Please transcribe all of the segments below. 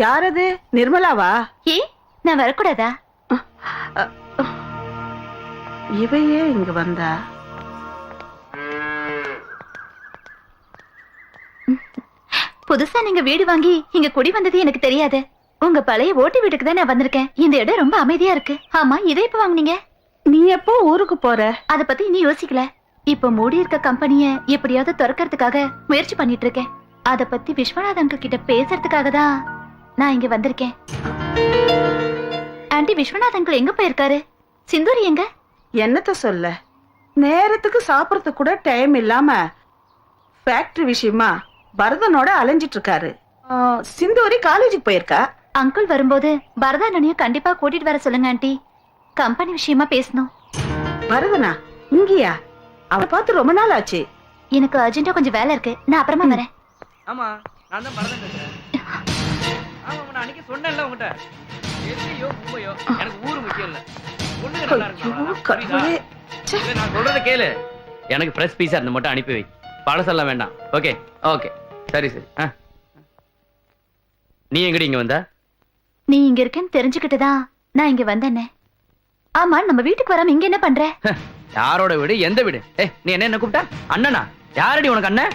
யாரது? நிர்மலாவா? ஏ நான் வரக்கூடாதா? இவையே இங்க வந்தா? புதுசா நீங்க வீடு வாங்கி இங்க குடி வந்தது எனக்கு தெரியாது. உங்க பழைய ஓட்டு வீட்டுக்கு தான் நான் வந்திருக்கேன். இந்த இடம் ரொம்ப அமைதியா இருக்கு. ஆமா, இதை எப்ப வாங்குனீங்க? நீ எப்போ ஊருக்கு போற? அத பத்தி இன்னும் யோசிக்கல. இப்ப மூடி இருக்க கம்பெனிய எப்படியாவது திறக்கிறதுக்காக முயற்சி பண்ணிட்டு இருக்கேன். அத பத்தி விஸ்வநாத் அங்கிள் கிட்ட பேசுறதுக்காக தான் நான் இங்க வந்திருக்கேன். ஆண்டி, விஸ்வநாத் அங்கிள் எங்க போயிருக்காரு? சிந்தூரி எங்க? என்னத்த சொல்ல, நேரத்துக்கு சாப்பிடறதுக்கு கூட டைம் இல்லாம ஃபேக்டரி விஷயமா பரதனோட அலைஞ்சிட்டு இருக்காரு. சிந்தூரி காலேஜுக்கு போயிருக்கா. அங்கிள் வரும்போது பரதானனையும் கண்டிப்பா கூட்டிட்டு வர சொல்லுங்க ஆண்டி. கம்பெனி விஷயமா பேசணும். பரதனா இங்கயா? அவனை பார்த்து ரொம்ப நாள் ஆச்சு. எனக்கு அர்ஜென்ட்டா கொஞ்சம் வேலை இருக்கு, நான் அப்புறமா வரேன். ஆமா, நான் தான் பரதன் பேசுறேன். ஆமா, நான் அன்னைக்கு சொன்னேன்ல உங்ககிட்ட, எல்லையோ குப்பையோ எனக்கு ஊரு முக்கியம் இல்ல. பொண்ணுங்க நல்லா இருக்கணும். நான் சொல்றத கேளு. எனக்கு ஃப்ரெஷ் பீஸா இருந்து மட்டும் அனுப்பி வை. பழசெல்லாம் வேண்டாம். ஓகே ஓகே, சரி சரி. நீ எங்கடி இங்க வந்த? நீ இங்க இருக்கேன்னு தெரிஞ்சுக்கிட்டுதான் நான் இங்க வந்தேனே. ஆமா, நம்ம வீட்டுக்கு வராம இங்க என்ன பண்ற? யாரோட வீடு? எந்த வீடு? நீ என்ன கூப்பிட்டா? அண்ணனா? யாரடி உனக்கு அண்ணன்?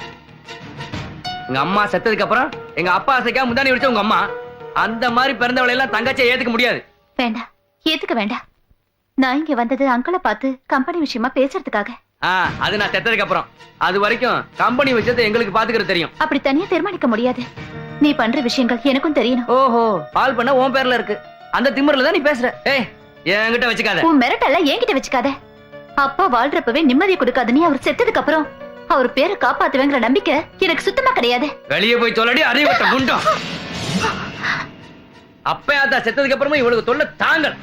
எங்க அம்மா செத்ததுக்கு அப்புறம் எங்க அப்பா ஆசைக்கா முந்தானி விடுச்ச உங்க அம்மா. அந்த மாதிரி பிறந்தவளை எல்லாம் தங்கச்சியை ஏத்துக்க முடியாது. வேண்டாம், ஏத்துக்க வேண்டாம். நான் இங்க வந்தது அங்கிளை பார்த்து கம்பெனி விஷயமா பேசுறதுக்காக. அது நான் செத்ததுக்கு அப்புறம். அது வரைக்கும் கம்பெனி விஷயத்தை எங்களுக்கு பாத்துக்கிறது தெரியும். அப்படி தனியா தீர்மானிக்க முடியாது. நீ பண்ற விஷயங்கள் எனக்கும் தெரியணும். ஓஹோ, பால் பண்ண உன் பேர்ல இருக்கு. அந்த திமிர்ல தான் நீ பேசுற. என்கிட்ட வச்சுக்காத. உன் மிரட்டெல்லாம் என்கிட்ட வச்சுக்காத. அப்பா வாழ்றப்பவே நிம்மதியை கொடுக்காது. நீ அவர் செத்ததுக்கு அப்புறம் அவர் பேரை காப்பாத்துவேங்கிற நம்பிக்கை எனக்கு சுத்தமா கிடையாது. வெளியே போய் சொல்லடி அறிவட்ட குண்டம். அப்பயாத்தா செத்ததுக்கு அப்புறமா இவளுக்கு தொல்லை தாங்கள்.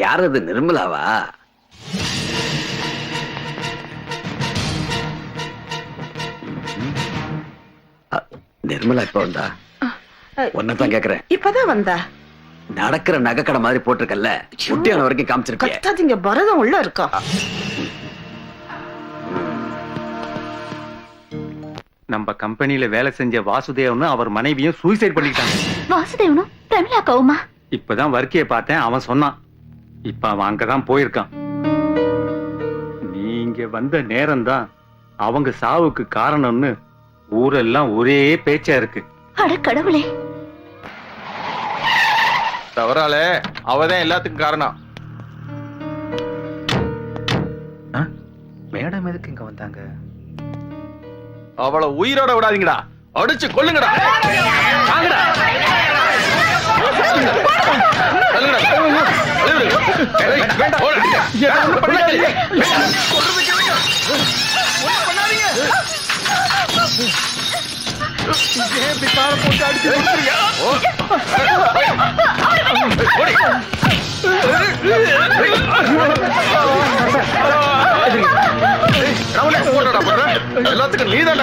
யாரது? நிர்மலாவா? நிர்மலா இப்ப வந்தா? ஒன்னதான் கேக்குறேன். இப்பதான் வந்தா. நடக்கிற நகைக்கடை மாதிரி போட்டிருக்கல்ல, முட்டியான வரைக்கும் காமிச்சிருக்கீங்க. பரதம் உள்ள இருக்கா? நம்ம கம்பெனில வேலை செஞ்ச வாசுதேவனும் அவர் மனைவியும் சூசைட் பண்ணிட்டாங்க. வாசுதேவனும் பிரமிளா கவுமா? இப்பதான் வர்க்கிய பார்த்தேன், அவன் சொன்னான். இப்ப அவன் அங்கதான் போயிருக்கான். நீங்க வந்த நேரம்தான் அவங்க சாவுக்கு காரணம்னு ஊரெல்லாம் ஒரே பேச்சா இருக்கு. அட கடவுளே, தவறாலே அவதான் எல்லாத்துக்கும் காரணம். மேடம் எதுக்கு இங்க வந்தாங்க? அவளை உயிரோட விடாதீங்கடா, அடிச்சு கொல்லுங்கடா. எல்லாத்துக்கும் நீதான்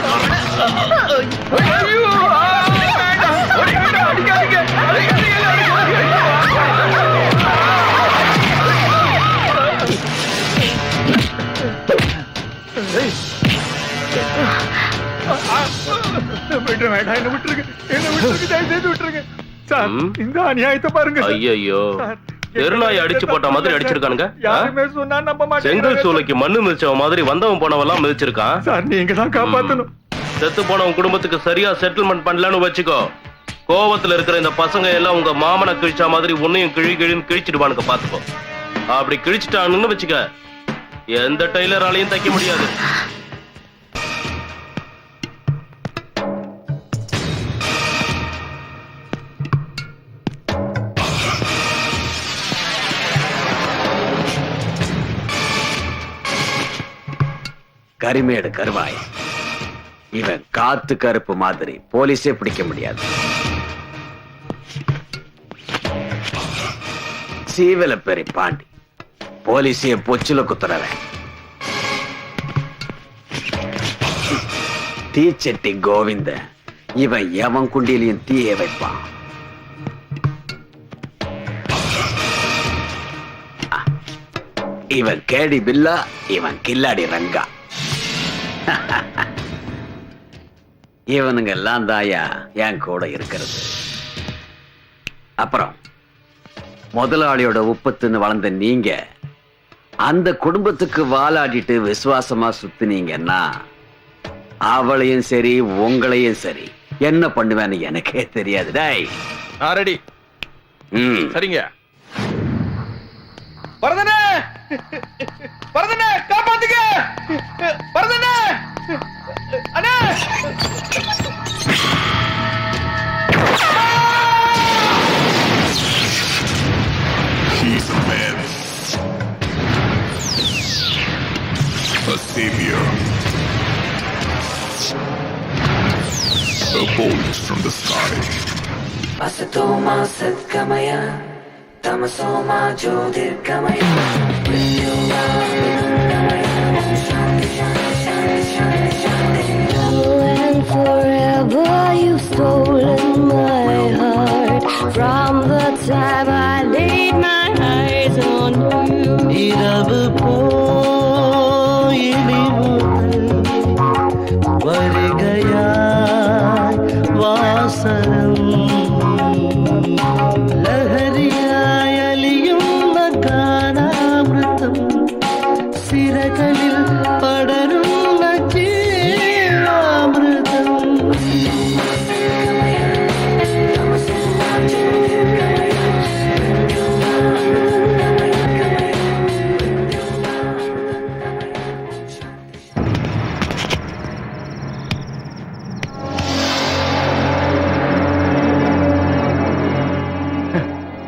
இந்த அநியாயத்தை பாருங்க. ஐயோ, தெருநாய் அடிச்சு போட்ட மாதிரி அடிச்சிருக்கானுங்க. யாருமே சொன்னா நம்ப மாட்டேன். செங்கல் சூளைக்கு மண்ணு மிதிச்சவன் மாதிரி வந்தவன் போனவன் எல்லாம் மிதிச்சிருக்கான். சார், நீங்க தான் காப்பாத்தணும். செத்து போனவன் குடும்பத்துக்கு சரியா செட்டில்மெண்ட் பண்ணலன்னு வச்சுக்கோ. கோவத்துல இருக்கிற இந்த பசங்க எல்லாம் உங்க மாமனை கிழிச்சா மாதிரி உன்னையும் கிழின்னு கிழிச்சிடுவானுங்க, பாத்துக்கோ. அப்படி கிழிச்சிட்டானுன்னு வச்சுக்க, எந்த டெய்லராலையும் தைக்க முடியாது. கரிமேடு கருவாய். இவன் காத்து கருப்பு மாதிரி போலீஸே பிடிக்க முடியாது. சீவல பெரி பாண்டி போலீஸைய பொச்சுல குத்துறவன். தீச்சட்டி கோவிந்த இவன் எவன் குண்டியிலையும் தீய வைப்பான். இவன் கேடி பில்லா, இவன் கில்லாடி ரங்கா. இவனுங்க எல்லாம் தாயா என் கூட இருக்கிறது. அப்புறம் முதலாளியோட உப்பத்துன்னு வளர்ந்த நீங்க அந்த குடும்பத்துக்கு வாலாடிட்டு விசுவாசமா சுத்தினீங்கன்னா அவளையும் சரி உங்களையும் சரி என்ன பண்ணுவேன்னு எனக்கே தெரியாது. டேய் நான் ரெடி. சரிங்க. வரதனே, வரதனே, காப்பாத்துங்க, வரதனே, அண்ணே. He's a man, a savior, a bolt from the sky. Asatoma Satgamaya, Tamasoma Jyotirgamaya, Mrityunga Mridungamaya, Shanti Shanti Shanti Shanti Shanti. And forever you've stolen my heart from the time I laid my eyes on you. இரவு போயினி வருகையாய் வாசனம் லஹரியாய் அலியும் மகானாமிருதம் சிறகளில் படரும் ஜீவாமிருதம்.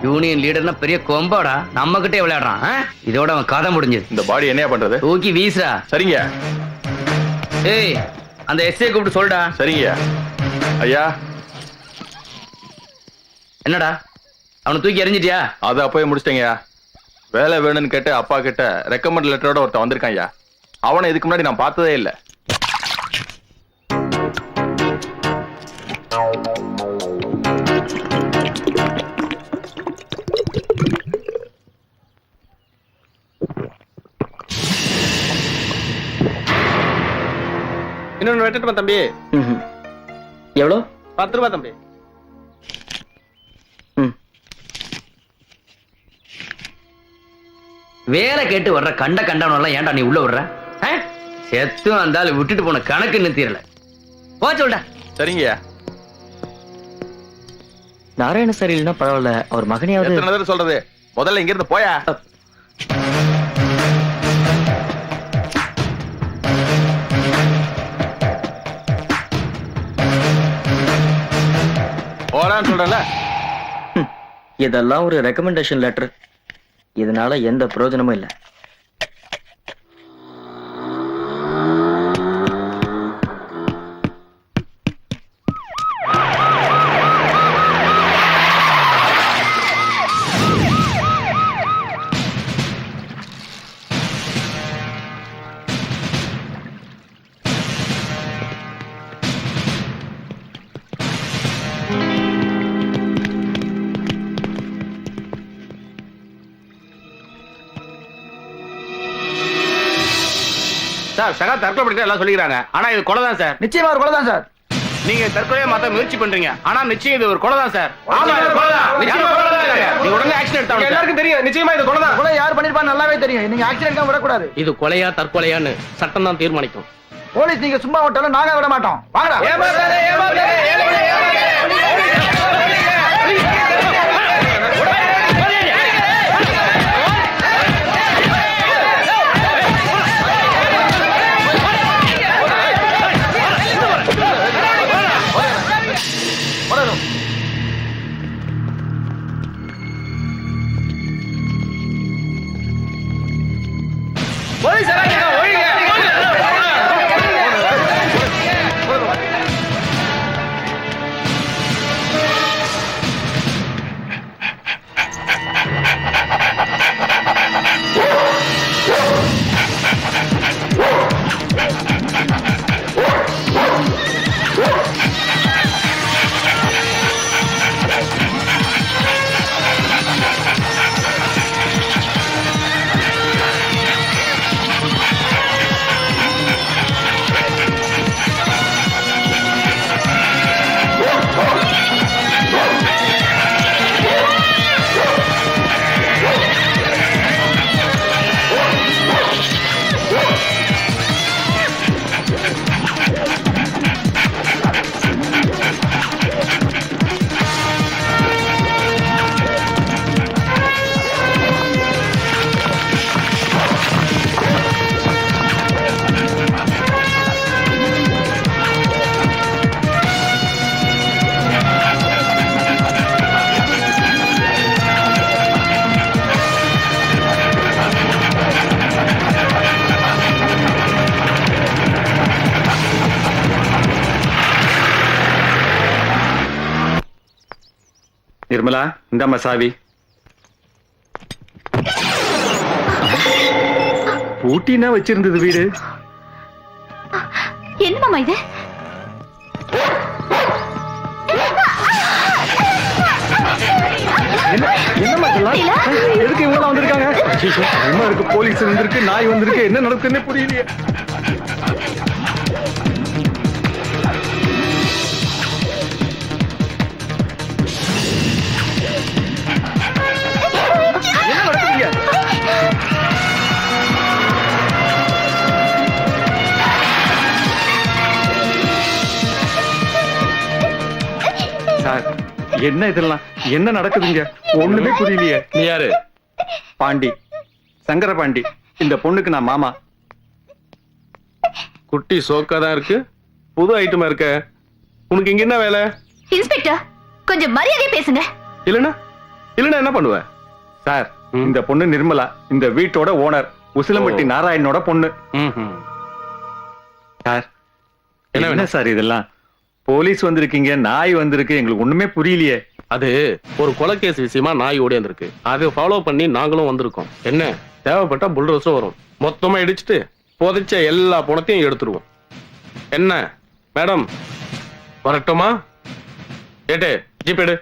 Union லீடர்னா பெரிய கொம்பாடா, நம்ம கிட்டே விளையாடுறான். இதோட அவன் கதை முடிஞ்சது. இந்த பாடி என்ன பண்றது? தூக்கி வீசுறா. சரிங்க. ஏய், அந்த எஸ்ஐ கூப்பிட்டு சொல்டா. சரிங்க ஐயா. என்னடா அவனை தூக்கி எறிஞ்சிட்டியா? அது அப்பவே முடிச்சிட்டேங்க. வேலை வேணும்னு கேட்டு அப்பா கிட்ட ரெக்கமெண்ட் லெட்டரோட ஒருத்தன் வந்திருக்கான் ஐயா. அவனை இதுக்கு முன்னாடி நான் பார்த்ததே இல்லை. இன்னொன்னு வெட்டட்டுமா தம்பி? எவ்வளோ? 10 ரூபாய் தம்பி. வேலை கேட்டு வர்ற கண்ட கண்டவனெல்லாம் ஏன்டா நீ உள்ள விடுற? செத்தும் வந்தாலும் விட்டுட்டு போன கணக்கு இன்னும் தீரல. போ சொல்டா. சரிங்க. நாராயண சார் இல்லைன்னா பரவாயில்ல, அவர் மகனையாவது. எத்தனை தடவை சொல்றது? முதல்ல இங்க இருந்து போயா. போறான்னு சொல்றல. இதெல்லாம் ஒரு ரெக்கமெண்டேஷன் லெட்டர். இதனால எந்த பிரயோஜனமும் இல்லை. சார் சகா தற்கொலை பண்ணிட்டு எல்லாம் சொல்லிக்கிறாங்க. ஆனா இது கொலை தான் சார். நிச்சயமா ஒரு கொலை தான் சார். நீங்க தற்கொலையை மாத்த முயற்சி பண்றீங்க. ஆனா நிச்சயம் இது ஒரு கொலை தான் சார். ஆமா இது கொலை தான். நிச்சயமா கொலை தான். நீங்க உடனே ஆக்ஷன் எடுத்தாங்க. எல்லாருக்கும் தெரியும் நிச்சயமா இது கொலை தான். கொலை யார் பண்ணிருப்பான்னு நல்லாவே தெரியும். நீங்க ஆக்சிடென்ட் தான் விடக்கூடாது. இது கொலையா தற்கொலையான்னு சட்டம் தான் தீர்மானிக்கும். போலீஸ் நீங்க சும்மா விட்டாலும் நாங்க விட மாட்டோம். வாங்கடா. நிர்மலா இந்தாம்மா சாவி. பூட்டினா வச்சிருந்தது வீடு. என்ன மாமா இது? என்னம்மா இதெல்லாம்? எதுக்கு இவங்க வந்திருக்காங்க? பயமா இருக்கு. போலீஸ் வந்திருக்கு, நாய் வந்திருக்கு. என்ன நடக்குதுன்னு புரியலையே. என்ன நடக்குதுங்க? சார், என்ன இதெல்லாம்? என்ன நடக்குதுங்க? ஒண்ணுமே புரியலையே. நீ யாரு? பாண்டி, சங்கர பாண்டி. இந்த பொண்ணுக்கு நான் மாமா. குட்டி சோக்கா தான் இருக்கு, புது ஐட்டமா இருக்க. உனக்கு இங்க என்ன வேலை? இன்ஸ்பெக்டர், கொஞ்சம் மரியாதையா பேசுங்க. இல்லனா இல்லனா என்ன பண்ணுவ? சார், இந்த பொண்ணு நிர்மலா, இந்த வீட்டோட ஓனர் உசிலம்பட்டி நாராயணனோட பொண்ணு. சார், என்ன சார் இதெல்லாம்? போலீஸ் வந்திருக்கீங்க, நாய் வந்திருக்கு, எங்களுக்கு ஒண்ணுமே புரியலையே. அது ஒரு கொலைகேஸ் விஷயமா நாய் ஓடியாந்துருக்கு. அதை ஃபாலோ பண்ணி நாங்களும் வந்திருக்கோம். என்ன தேவைப்பட்டா புல்டோஸும் வரும். மொத்தமா இடிச்சுட்டு புதைச்ச எல்லா பணத்தையும் எடுத்துருவோம். என்ன மேடம், வரட்டுமா? ஏட்டு ஜிப் எடு.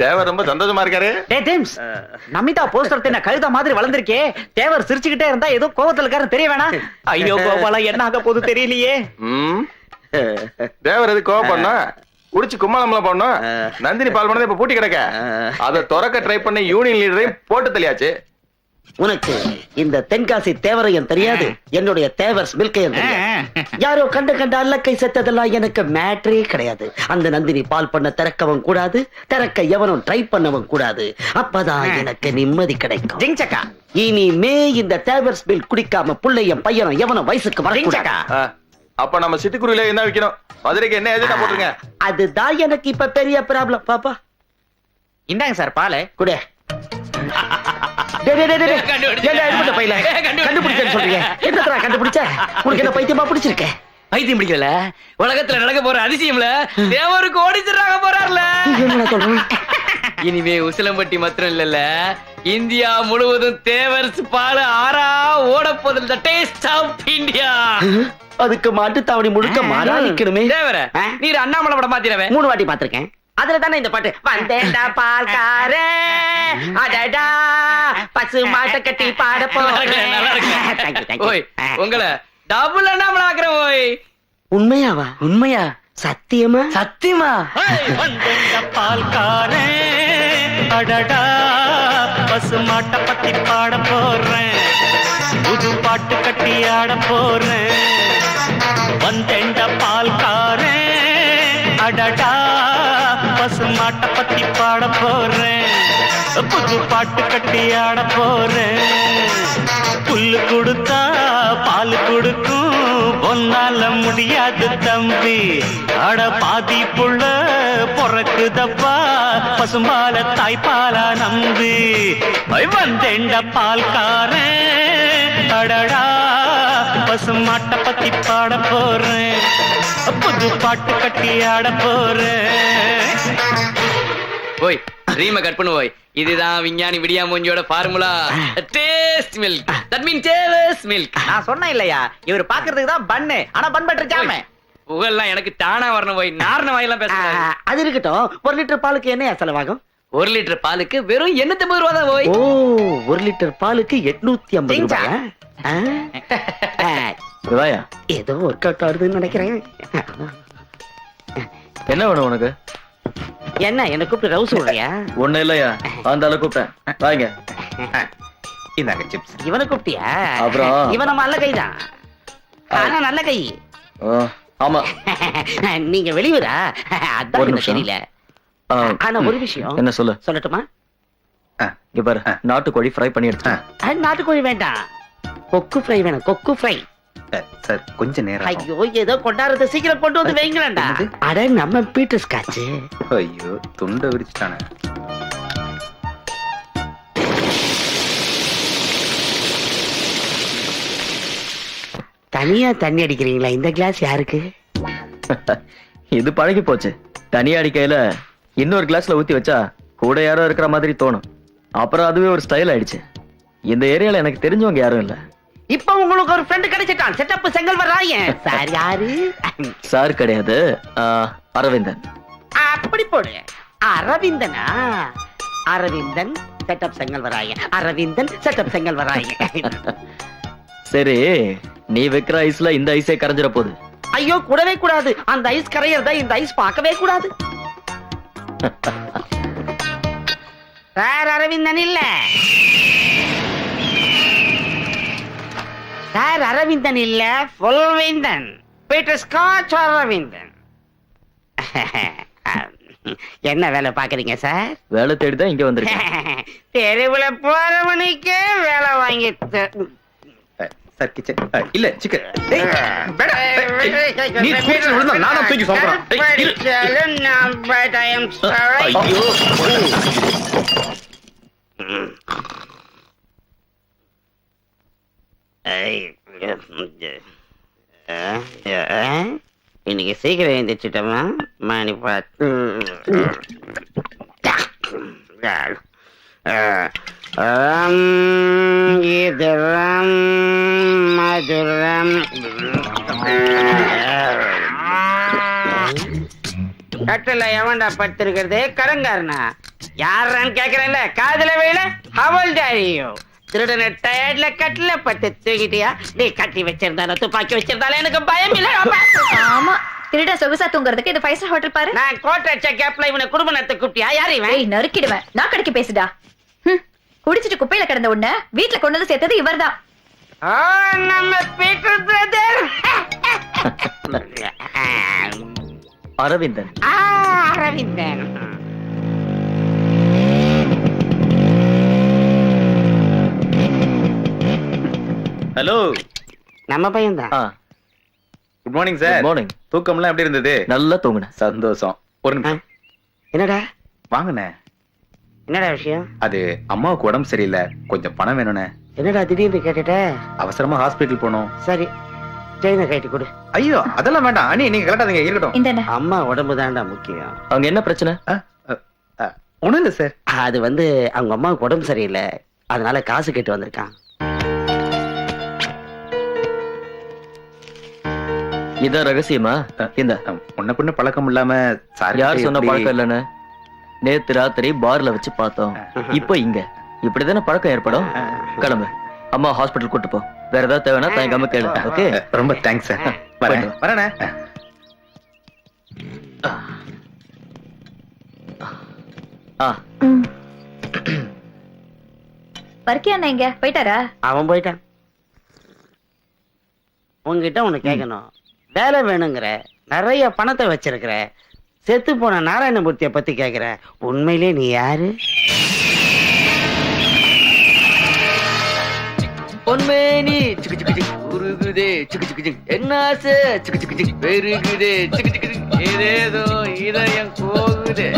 தேவர் ரொம்ப சந்தோஷமா இருக்காரு. நமிதா போஸ்டர் தின்ன கழுத மாதிரி வளர்ந்திருக்கே. தேவர் சிரிச்சுக்கிட்டே இருந்தா ஏதோ கோவத்துல இருக்காருன்னு தெரிய வேணாம். ஐயோ கோபாலா, என்ன ஆக போது தெரியலையே. தேவர் எது கோவப்படனா? குடிச்சு கும்மாளம்லாம் பண்ணோம். நந்தினி பால் பண்ணதை இப்ப பூட்டி கிடக்க. அதை திறக்க ட்ரை பண்ணி யூனியன் லீடரையும் போட்டு தெரியாச்சு. உனக்கு இந்த தென்காசி தேவரையும் தெரியாது, என்னுடைய தேவர்ஸ் மில்கையும் தெரியாது. யாரோ கண்ட அல்லக்கை செத்ததெல்லாம் எனக்கு மேட்ரே கிடையாது. அந்த நந்தினி பால் பண்ண திறக்கவும் கூடாது, திறக்க எவனும் ட்ரை பண்ணவும் கூடாது. அப்பதான் எனக்கு நிம்மதி கிடைக்கும். இனிமே இந்த தேவர்ஸ் மில் குடிக்காம புள்ளையும் பையனும் எவனும் வயசுக்கு வரக்கூடாது. அப்ப நம்ம சிட்டுக்குருவில என்ன வைக்கணும்? மதுரைக்கு என்ன ஏஜெண்டா போட்டுருங்க. அதுதான் எனக்கு இப்ப பெரிய ப்ராப்ளம். பாப்பா இந்தாங்க சார் பால் குடு. பைத்தியம் பிடிக்கல. உலகத்துல நடக்க போற அதிசயம்ல தேவருக்கு ஓடிச்சிடறாங்க போறாருல. இனிமே உசிலம்பட்டி மாத்திரம் இல்லல்ல, இந்தியா முழுவதும் தேவர்ஸ் பால் ஆறா ஓட போதில். Taste of India. அதுக்கு மாட்டு தாவணி முழுக்க மாறா நிக்கணுமே. தேவர நீர் அண்ணாமலை படம் பாத்திரவே 3 வாட்டி பாத்திருக்கேன். அதுல தானே இந்த பாட்டு வந்தேண்டா பால்காரே அடடா பசு மாட்டை கட்டி பாட போறேன். உங்களை டபுள் அண்ணாமலை ஆக்குறேன். ஓய் உண்மையாவா? உண்மையா? சத்தியமா? சத்தியமா? வந்தேண்டா பால்காரே அடடா பசு மாட்டை பத்தி பாட போறேன், புது பாட்டு கட்டி ஆட போறேன். வந்தேண்டா பால்காரே அடடா பசு மாட்டை பத்தி பாட போறேன், புது பாட்டு கட்டி ஆட போறேன். புல்லு கொடுத்தா பால் கொடுக்கும், ஒன்னால முடியாது தம்பி. அட பாதி புள்ள பொறக்குதப்பா, பசும்பால தாய்ப்பாலா நம்பி. வந்தேண்ட பால்காரன் அடடா பசு மாட்டை பத்தி பாட போறேன், புது பாட்டு கட்டி ஆட போறேன். ஓய் ரீம கட் பண்ணு. ஓய் இதுதான் விஞ்ஞானி விடியா மூஞ்சியோட formula. Taste milk, that mean டேவர்ஸ் மில்க். நான் சொன்னேன் இல்லையா, இவர் பாக்குறதுக்கு தான் பண்ணு, ஆனா பன் பட்டர் ஜாம். புகழ்லாம் எனக்கு தானா வரணும். போய் நார்ன வாயெல்லாம் பேசுறேன். அது இருக்கட்டும். 1 லிட்டர் பாலுக்கு என்ன செலவாகும்? 1 லிட்டர் பாலுக்கு வெறும் 850 ரூபா தான். ஓய் ஓ 1 லிட்டர் பாலுக்கு 850 ரூபாயா? ஏதோ ஒர்க் அவுட் ஆகுதுன்னு நினைக்கிறேன். என்ன வேணும் உனக்கு? என்ன என்ன கூப்பிட்டு ரவுஸ் விடுறியா? ஒண்ணு இல்லையா, அந்த அளவு கூப்பிட்டேன். வாங்க இந்தாங்க சிப்ஸ். இவனை கூப்பிட்டியா? அப்புறம் இவன் நம்ம நல்ல கைதான், ஆனா நல்ல கை. ஆமா. நீங்க வெளியூரா? அதான் தெரியல. ஆனா ஒரு விஷயம் என்ன சொல்லு? சொல்லட்டுமா? இங்க பாரு, நாட்டுக்கோழி ஃப்ரை பண்ணி எடுத்து. நாட்டுக்கோழி வேண்டாம், கொக்கு ஃப்ரை வேணும். கொக்கு ஃப்ரை. சார் கொஞ்சம் நேரம் ஐயோ, ஏதோ கொண்டாடுறத சீக்கிரம் கொண்டு வந்து வைங்களேன்டா. அட நம்ம பீட்டர் ஸ்காட்ச். ஐயோ துண்டை விரிச்சுட்டானே. தனியா தண்ணி அடிக்கிறீங்களா? இந்த கிளாஸ் யாருக்கு? இது பழகி போச்சு. தனி அடிக்கையில இன்னொரு கிளாஸ்ல ஊத்தி வச்சா கூட யாரோ இருக்கிற மாதிரி தோணும். அப்புறம் அதுவே ஒரு ஸ்டைல் ஆயிடுச்சு. இந்த ஏரியால எனக்கு தெரிஞ்சவங்க யாரும் இல்ல. இப்ப உங்களுக்கு ஒரு ஃப்ரெண்ட் கிடைச்சிட்டான். செட்டப் செங்கல்வராயன். சார் யாரு? சார் கிடையாது, அரவிந்தன். அப்படி போடு. அரவிந்தனா? அரவிந்தன் செட்டப் செங்கல்வராயன். அரவிந்தன் செட்டப் செங்கல்வராயன். சரி, நீ வைக்கிற ஐஸ்ல இந்த ஐஸே கரைஞ்சிட போகுது. ஐயோ, கூடவே கூடாது. அந்த ஐஸ் கரையறத இந்த ஐஸ் பார்க்கவே கூடாது. சார் அரவிந்தன் இல்ல. சார் அரவிந்தன் இல்ல, புல்வேந்தன். Peter Scotch Aravindan. என்ன வேலை பாக்குறீங்க சார்? வேலை தேடிதான் இங்க வந்திருக்கேன். தெருவுல போறவனுக்கே வேலை வாங்கி சார் கிச்சன் இல்ல சிக்கன். நீ கூச்சு விழுந்தா நானா தூக்கி சொல்றேன். இன்னைக்கு சீக்கிரம் எழுந்திரிச்சிட்டோமா? மணி பார்த்து இதரம் மதுரம். கட்டில எவன்டா படுத்திருக்கிறது? கடங்காரனா? யாரான்னு கேக்குறேன்ல, காதுல வேல. ஹவல் டாரியோ திருடன டயர்ட்ல கட்டில பட்டு தூக்கிட்டியா? நீ கட்டி வச்சிருந்தாலும் துப்பாக்கி வச்சிருந்தாலும் எனக்கு பயம் இல்ல. ஆமா, திருட சொகுசா தூங்குறதுக்கு இது 5 ஸ்டார் ஹோட்டல் பாரு. நான் கோட்டை அடிச்ச கேப்ல இவனை குடும்ப நடத்த கூப்பிட்டியா? யார் இவன்? ஏய், நறுக்கிடுவேன். நான் கடைக்கு பேசுடா. குடிச்சிட்டு குப்பையில கிடந்த உடனே வீட்டுல கொண்டு வந்து சேர்த்தது இவர்தான். நம்ம Peter brother. Aravindan. Aravindan. Hello, நம்ம பையன் தான். Good morning sir. மார்னிங். தூக்கம்லாம் எப்படி இருந்தது? நல்லா தூங்குனேன். சந்தோஷம். ஒரு நிமிஷம் என்னடா? வாங்கண்ணே. என்னடா விஷயம்? அது அம்மாவுக்கு உடம்பு சரியில்லை, கொஞ்சம் பணம் வேணும்ண்ணே. என்னடா திடீர்னு கேட்டுட்ட? அவசரமா ஹாஸ்பிட்டல் போனோம். சரி, செயினை கட்டி கொடு. ஐயோ அதெல்லாம் வேண்டாம் அண்ணி, நீங்க கரெக்டாதீங்க, இருக்கட்டும். இந்த அம்மா உடம்பு தான்டா முக்கியம். அங்க என்ன பிரச்சனை? ஒண்ணும் இல்ல சார். அது வந்து அவங்க அம்மாவுக்கு உடம்பு சரியில்லை, அதனால காசு கேட்டு வந்திருக்கான். இதான் ரகசியமா? இந்த முன்ன பின்ன பழக்கம் இல்லாம சார் யார் சொன்ன பழக்கம் இல்லன்னு? நேத்து ராத்திரி பார்ல வச்சு பார்த்தோம். இப்போ இங்க இப்படிதானே பழக்கம் ஏற்படும். கிளம்பு, அம்மா ஹாஸ்பிட்டல் கூட்டு போ. வேற ஏதாவது தேவைன்னா தயங்காம கேளு. ஓகே, ரொம்ப தேங்க்ஸ் சார். வரேனே. பர்க்கியா எங்க போயிட்டாரா? அவன் போயிட்டான். உங்ககிட்ட ஒண்ணு கேட்கணும். வேலை வேணுங்கிற, நிறைய பணத்தை வச்சிருக்கிற, செத்து போன நாராயணமூர்த்திய பத்தி கேக்குற. உண்மையிலே நீ யாரு? பொன்மேனி சிக்கு சிக்கு சிக்கு உருகுதே சிக்கு சிக்கு சிக்கு என்னாச்சு சிக்கு சிக்கு சிக்கு பெருகுதே சிக்கு சிக்கு சிக்கு ஏதேதோ இதயம் போகுதே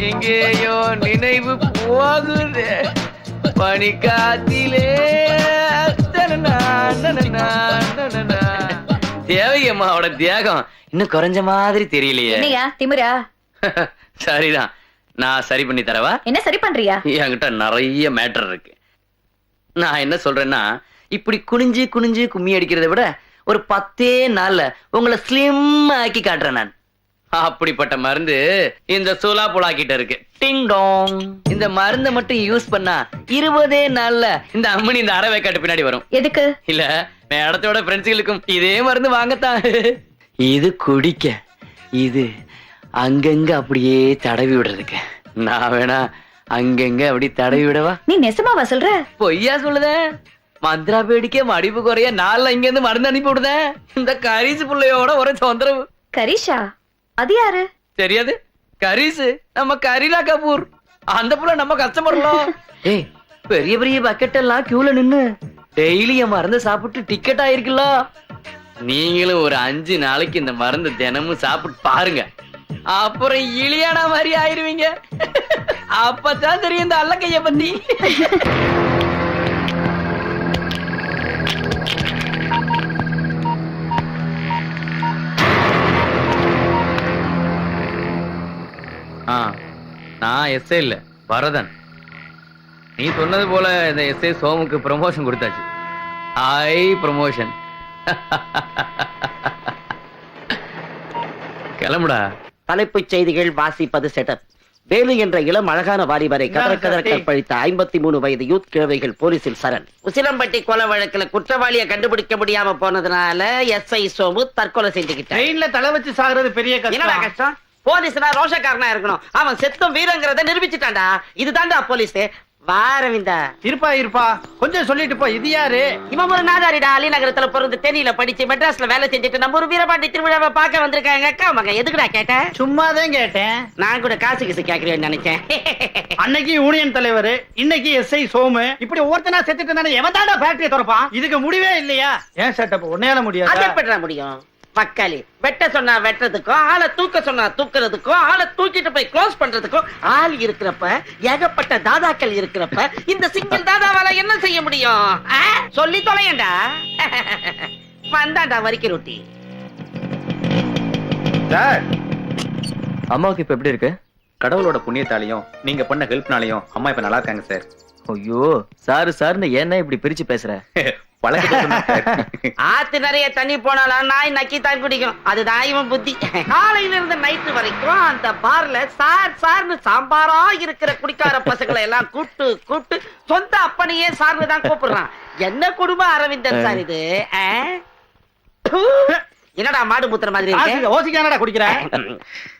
எங்கேயோ நினைவு போகுதே பனிக்காத்திலே தேவையம்மாவோட தியாகம் இன்னும் குறைஞ்ச மாதிரி தெரியலையே. என்னையா திமிரா? சரிதான், நான் சரி பண்ணி தரவா? என்ன சரி பண்றியா? என்கிட்ட நிறைய மேட்டர் இருக்கு. நான் என்ன சொல்றேன்னா, இப்படி குனிஞ்சு குனிஞ்சு கும்மி அடிக்கிறத விட ஒரு 10 நாள்ல உங்களை ஸ்லிம் ஆக்கி காட்டுறேன் நான். அப்படிப்பட்ட மருந்து இந்த சோலாபுலா கிட்ட இருக்கு. டிங் டாங். இந்த மருந்தை மட்டும் யூஸ் பண்ணா 20 நாள்ல இந்த அம்மனி இந்த அரை வேக்காட்டு பின்னாடி வரும். எதுக்கு? இல்ல, நான் இடத்தோட ஃப்ரெண்ட்ஸுகளுக்கும் இதே மருந்து வாங்கத்தான். இது குடிக்க, இது அங்கங்க அப்படியே தடவி விடுறதுக்கு. நான் வேணா அங்கங்க அப்படி தடவி விடவா? நீ நெசமாவா சொல்ற? பொய்யா சொல்லுதேன். மந்திரா பேடிக்க மடிப்பு குறைய நாள்ல இங்க இருந்து மருந்து அனுப்பி விடுதேன். இந்த கரிசு பிள்ளையோட ஒரு தொந்தரவு. கரிஷா? அது யாரு? தெரியாது? கரீஸ் நம்ம கரீலா கபூர் அந்த புள்ள நம்ம கஸ்டமர்ல. ஏய் பெரிய பெரிய பக்கெட் எல்லாம் கியூல நின்னு டெய்லி என் மருந்து சாப்பிட்டு டிக்கெட் ஆயிருக்குல்ல. நீங்களும் ஒரு 5 நாளைக்கு இந்த மருந்து தினமும் சாப்பிட்டு பாருங்க, அப்புறம் இலியானா மாதிரி ஆயிருவீங்க. அப்பதான் தெரியும் இந்த அல்லக்கைய பத்தி. நான் எஸ்ஐ இல்ல பரதன். நீ சொன்னது போல இந்த எஸ்ஐ சோமுக்கு ப்ரமோஷன் கொடுத்தாச்சு. High promotion. கிளம்புடா. தலைப்புச் செய்திகள் வாசிப்பது செட்டப். வேலு என்ற இளம் அழகான வாலிபரை கதற கற்பழித்த 53 வயது யூத் கிழவைகள் போலீசில் சரண். உசிலம்பட்டி கொலை வழக்குல குற்றவாளியை கண்டுபிடிக்க முடியாம போனதுனால எஸ்ஐ சோமு தற்கொலை செஞ்சுக்கிட்டான். தலை வச்சு சாகுறது பெரிய என்னடா கஷ்டம்? போலீஸ்னா ரோஷக்காரனா இருக்கணும். அவன் செத்தும் வீரங்கிறத நிரூபிச்சுட்டான்டா. இதுதான்டா போலீஸ். வாரவிந்தா இருப்பா கொஞ்சம் சொல்லிட்டு போ. இது யாரு? இவன் ஒரு நாதாரிடா. அலிநகரத்துல பிறந்து தேனியில படிச்சு மெட்ராஸ்ல வேலை செஞ்சுட்டு நம்ம ஒரு வீரபாண்டி திருவிழாவை பார்க்க வந்திருக்காங்க. அக்கா மகன் எதுக்குடா கேட்டேன்? சும்மாதான் கேட்டேன். நான் கூட காசு கிசு கேக்குறேன்னு நினைச்சேன். அன்னைக்கு யூனியன் தலைவர், இன்னைக்கு எஸ்ஐ சோமு. இப்படி ஒருத்தனா செத்துட்டு தானே எவன் தாண்டா ஃபேக்டரியை திறப்பான்? இதுக்கு முடிவே இல்லையா? ஏன் செட்டப் உன்னையால முடியாது? அது எப்படிடா முடியும்? மக்காளி வெட்ட சொன்னா வெட்டுறதுக்கும், ஆளை தூக்க சொன்னா தூக்குறதுக்கும், ஆளை தூக்கிட்டு போய் க்ளோஸ் பண்றதுக்கும் ஆள் இருக்கிறப்ப, ஏகப்பட்ட தாதாக்கள் இருக்கிறப்ப இந்த சிங்கிள் தாதாவால என்ன செய்ய முடியும்? சொல்லி தொலையண்டா. வந்தாண்டா வரிக்கை ரொட்டி. சார், அம்மாவுக்கு இப்ப எப்படி இருக்கு? கடவுளோட புண்ணியத்தாலையும் நீங்க பண்ண ஹெல்ப்னாலையும் அம்மா இப்ப நல்லா இருக்காங்க சார். ஐயோ சாருன்னு ஏன்னா இப்படி பிரிச்சு பேசுற? ஆத்து நிறைய தண்ணி போனாலும் நாய் நக்கி தான் குடிக்கும். அதுதான் இவன் புத்தி. காலையில இருந்து நைட்டு வரைக்கும் அந்த பார்ல சார்னு சாம்பாரா இருக்கிற குடிக்கார பசங்களை எல்லாம் கூப்பிட்டு சொந்த அப்பனையே சார்னு தான் கூப்பிடுறான். என்ன குடும்பம் அரவிந்தன் சார் இது? என்னடா மாடு மூத்திர மாதிரி இருக்கு? ஓசிக்கானடா குடிக்கிற?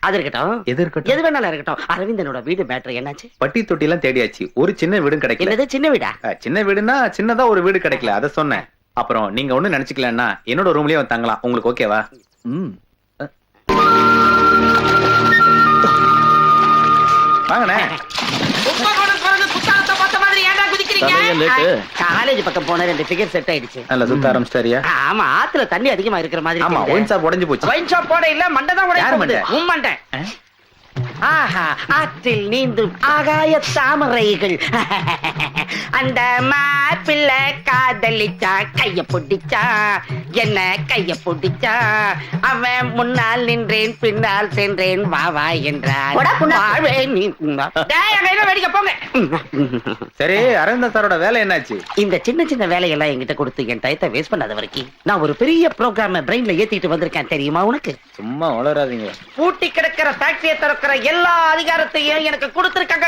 அது இருக்கட்டும், எது வேணாலும் இருக்கட்டும். அரவிந்தனோட வீடு மேட்டர் என்னாச்சு? பட்டி தொட்டி எல்லாம் தேடியாச்சு, ஒரு சின்ன வீடும் கிடைக்கல. என்னது சின்ன வீடா? சின்ன வீடுனா சின்னதா ஒரு வீடு கிடைக்கல, அத சொன்னேன். அப்புறம் நீங்க ஒண்ணு நினைச்சுக்கலன்னா என்னோட ரூம்லயே வந்து தங்கலாம். உங்களுக்கு ஓகேவா? வாங்கண்ணே. காலேஜ் பக்கம் போன 2 ஃபிகர் செட் ஆயிடுச்சு. நல்ல சுத்த ஆரம்பிச்சிட்டாரியா? ஆமா, ஆத்துல தண்ணி அதிகமா இருக்கிற மாதிரி. ஆமா, ஒயின் ஷாப் உடைஞ்சு போச்சு. ஒயின் ஷாப் போட இல்ல, மண்டை தான் உடைஞ்சு போகுது. மண்டை. ஆஹா, ஆற்றில் நீந்தும் ஆகாய தாமரைகள். அந்த மாப்பிள்ளை காதலிச்சா, கைய பிடிச்சா, என்ன கைய பிடிச்சா. அவன் முன்னால் நின்றேன், பின்னால் சென்றேன், வா வா என்றான். வேடிக்கை போங்க. சரி, அரவிந்தன் சாரோட வேலை என்னாச்சு? இந்த சின்ன சின்ன வேலையெல்லாம் என்கிட்ட கொடுத்து என் டயத்தை வேஸ்ட் பண்ணாத வரைக்கும் நான் ஒரு பெரிய ப்ரோக்ராம் பிரெயின்ல ஏத்திட்டு வந்திருக்கேன். தெரியுமா உனக்கு? சும்மா வளராதீங்க. பூட்டி கிடக்கிற ஃபேக்டரியை திறக்கிற எல்லா அதிகாரத்தையும் எனக்கு கொடுத்திருக்காங்க.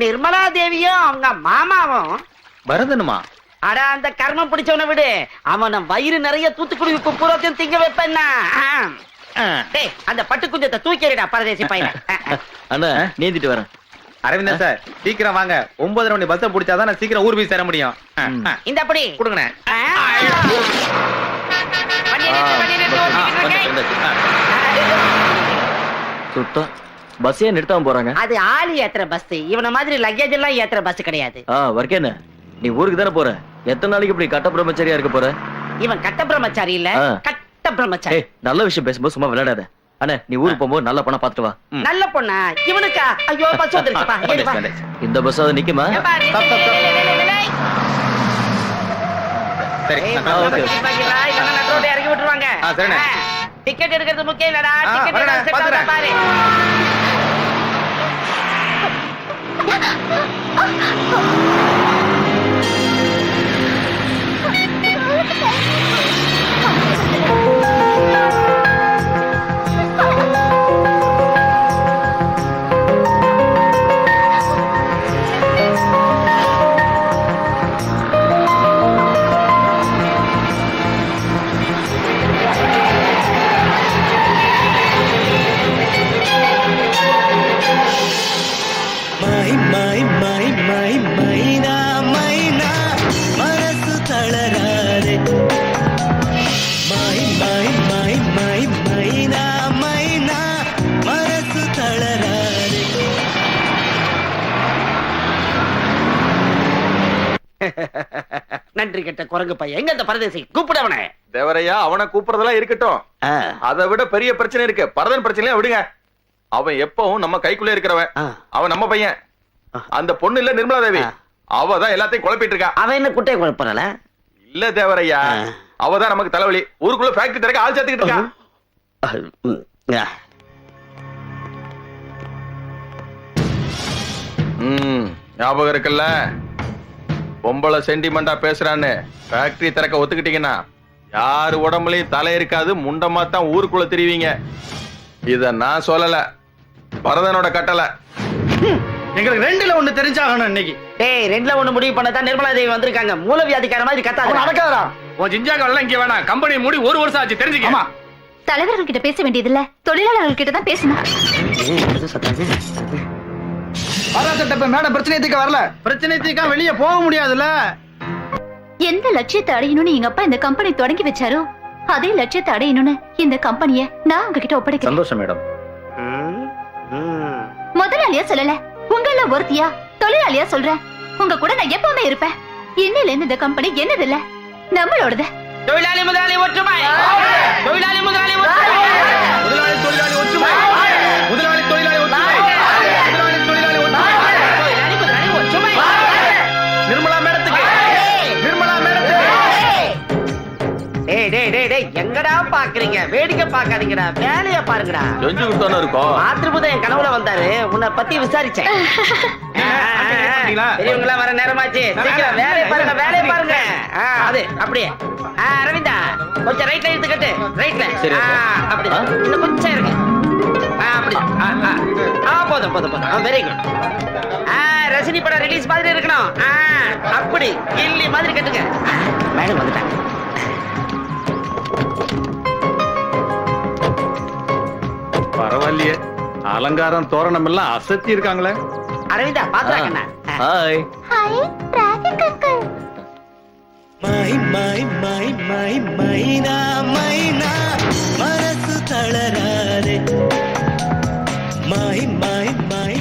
நிர்மலா தேவியும் அவங்க மாமாவும். பரதனுமா? அட, அந்த கர்மம் பிடிச்சவனை விடு. அவன வயிறு நிறைய தூத்துக்குடி பூராத்தையும் திங்க வைப்பேன்னா. அந்த பட்டு குஞ்சத்தை தூக்கிடுடா பரதேசி பையன். அண்ணா நீந்திட்டு வரேன். அரவிந்தன் சார், சீக்கிரம் வாங்க. 9:30 மணி பஸ் பிடிச்சாதான் நான் சீக்கிரம் ஊர் போய் சேர முடியும். இந்த அப்படி கொடுங்கண்ணே. சுத்தம் பஸ்ஸே நிறுத்தாம போறாங்க. அது ஆளு ஏத்துற பஸ். இவன மாதிரி லக்கேஜ் எல்லாம் ஏத்துற பஸ் கிடையாது. வர்க்கேன்னு நீ ஊருக்கு தானே போற? எத்தனை நாளைக்கு இப்படி கட்ட பிரம்மச்சாரியா இருக்க போற? இவன் கட்ட பிரம்மச்சாரி இல்ல, கட்ட பிரம்மச்சாரி. நல்ல விஷயம் பேசும்போது சும்மா விளையாடாத. அண்ணே, நீ ஊருக்கு போகும்போது நல்ல பொண்ணா பாத்துட்டு வா. நல்ல பொண்ணா? இவனுக்கா? ஐயோ, பஸ் வந்துருச்சுப்பா. இந்த பஸ் அது நிக்குமா? சரி, இறக்கி விட்டுருவாங்க. டிக்கெட் எடுக்கிறது முக்கியம் இல்லடா. டிக்கெட் பாரு. மைனா நன்றி கெட்ட குரங்கு பையன். எங்க அந்த பரதேசி? கூப்பிடு அவனை. தேவரையா, அவனை கூப்பிடுறதெல்லாம் இருக்கட்டும். அதை விட பெரிய பிரச்சனை இருக்கு. பரதன் பிரச்சனையா விடுங்க. அவன் எப்பவும் நம்ம கைக்குள்ளே இருக்கிறவன். அவன் நம்ம பையன். அந்த பொண்ணு இல்ல நிர்மலா தேவி, அவதான் எல்லாத்தையும் குழப்பிட்டு இருக்கா. அவன் என்ன குட்டையை குழப்பறல? இல்ல தேவரையா, அவதான் நமக்கு தலைவலி. ஊருக்குள்ள ஃபேக்டரி திறக்க ஆள் சேர்த்துக்கிட்டு இருக்கா. ஞாபகம் இருக்குல்ல, பொம்பளை சென்டிமெண்டா பேசுறான்னு ஃபேக்டரி திறக்க ஒத்துக்கிட்டீங்கன்னா யாரு உடம்புலயும் தலை இருக்காது, முண்டமா தான் ஊருக்குள்ள திரிவீங்க. இத நான் சொல்லல, பரதனோட கட்டளை. எங்களுக்கு ரெண்டுல ஒண்ணு தெரிஞ்சாகணும் இன்னைக்கு. டேய், ரெண்டுல ஒண்ணு முடிவு பண்ணதான் நிர்மலா தேவி வந்திருக்காங்க. மூலவியாதிக்கார மாதிரி கத்தாத. நடக்காதா? உன் ஜிஞ்சாக்கெல்லாம் இங்க வேணாம். கம்பெனி மூடி 1 வருஷம் ஆச்சு, தெரிஞ்சுக்க. தலைவர்கள் கிட்ட பேச வேண்டியதில்ல, தொழிலாளர்கள் கிட்ட தான் பேசணும். மேடம் பிரச்சனை தீர்க்க வரல. பிரச்சனை தீர்க்க வெளியே போக முடியாதுல்ல. எந்த லட்சியத்தை அடையணும்னு எங்க அப்பா இந்த கம்பெனி தொடங்கி வச்சாரோ அதே லட்சியத்தை அடையணும்னு இந்த கம்பெனிய நான் உங்ககிட்ட ஒப்படைக்கிறேன். சந்தோஷம் மேடம். முதலாளியா சொல்லல, உங்கள ஒருத்தியா தொழிலாளியா சொல்றேன். உங்க கூட நான் எப்பவுமே இருப்பேன். இன்னில இருந்து இந்த கம்பெனி என்னது இல்ல, நம்மளோடது. தொழிலாளி முதலாளி ஒற்றுமை. தொழிலாளி முதலாளி ஒற்றுமை. முதலாளி தொழிலாளி ஒற்றுமை. முதலாளி தொழிலாளி ஒற்றுமை. முதலாளி தொழிலாளி ஒற்றுமை. தொழிலாளி முதலாளி ஒற்றுமை. நிர்மலா மேடத்துக்கு. நிர்மலா மேடத்துக்கு. டேய் டேய் டேய் டேய், எங்கடா பாக்குறீங்க? வேடிக்கை பார்க்காதீங்கடா, வேலைய பாருங்கடா. செஞ்சு கொடுத்தானே இருக்கோம். மாத்திருபுதம் என் கனவுல வந்தாரு, உன்னை பத்தி விசாரிச்சேன். பெரியவங்க எல்லாம் வர நேரமாச்சு, சீக்கிரம் வேலையை பாருங்க, வேலையை பாருங்க. அது அப்படியே. அரவிந்தா, கொஞ்சம் ரைட்ல எடுத்துக்கட்டு. ரைட்ல. அப்படி இன்னும் கொஞ்சம் இருக்கு. அப்படி போதும் போதும் போதும். Very good. ரஜினி படம் ரிலீஸ் மாதிரி இருக்கணும். அப்படி கில்லி மாதிரி கட்டுங்க. மேடம் வந்துட்டாங்க. பரவாயில்லையே, அலங்காரம் தோரணம் எல்லாம் அசத்தி இருக்காங்களே. அரவிந்தா பாத்துறாங்கண்ணா. ஹாய். Hi traffic uncle. மை மை மை மை மைனா மைனா மனசு தளராதே. மை மை மை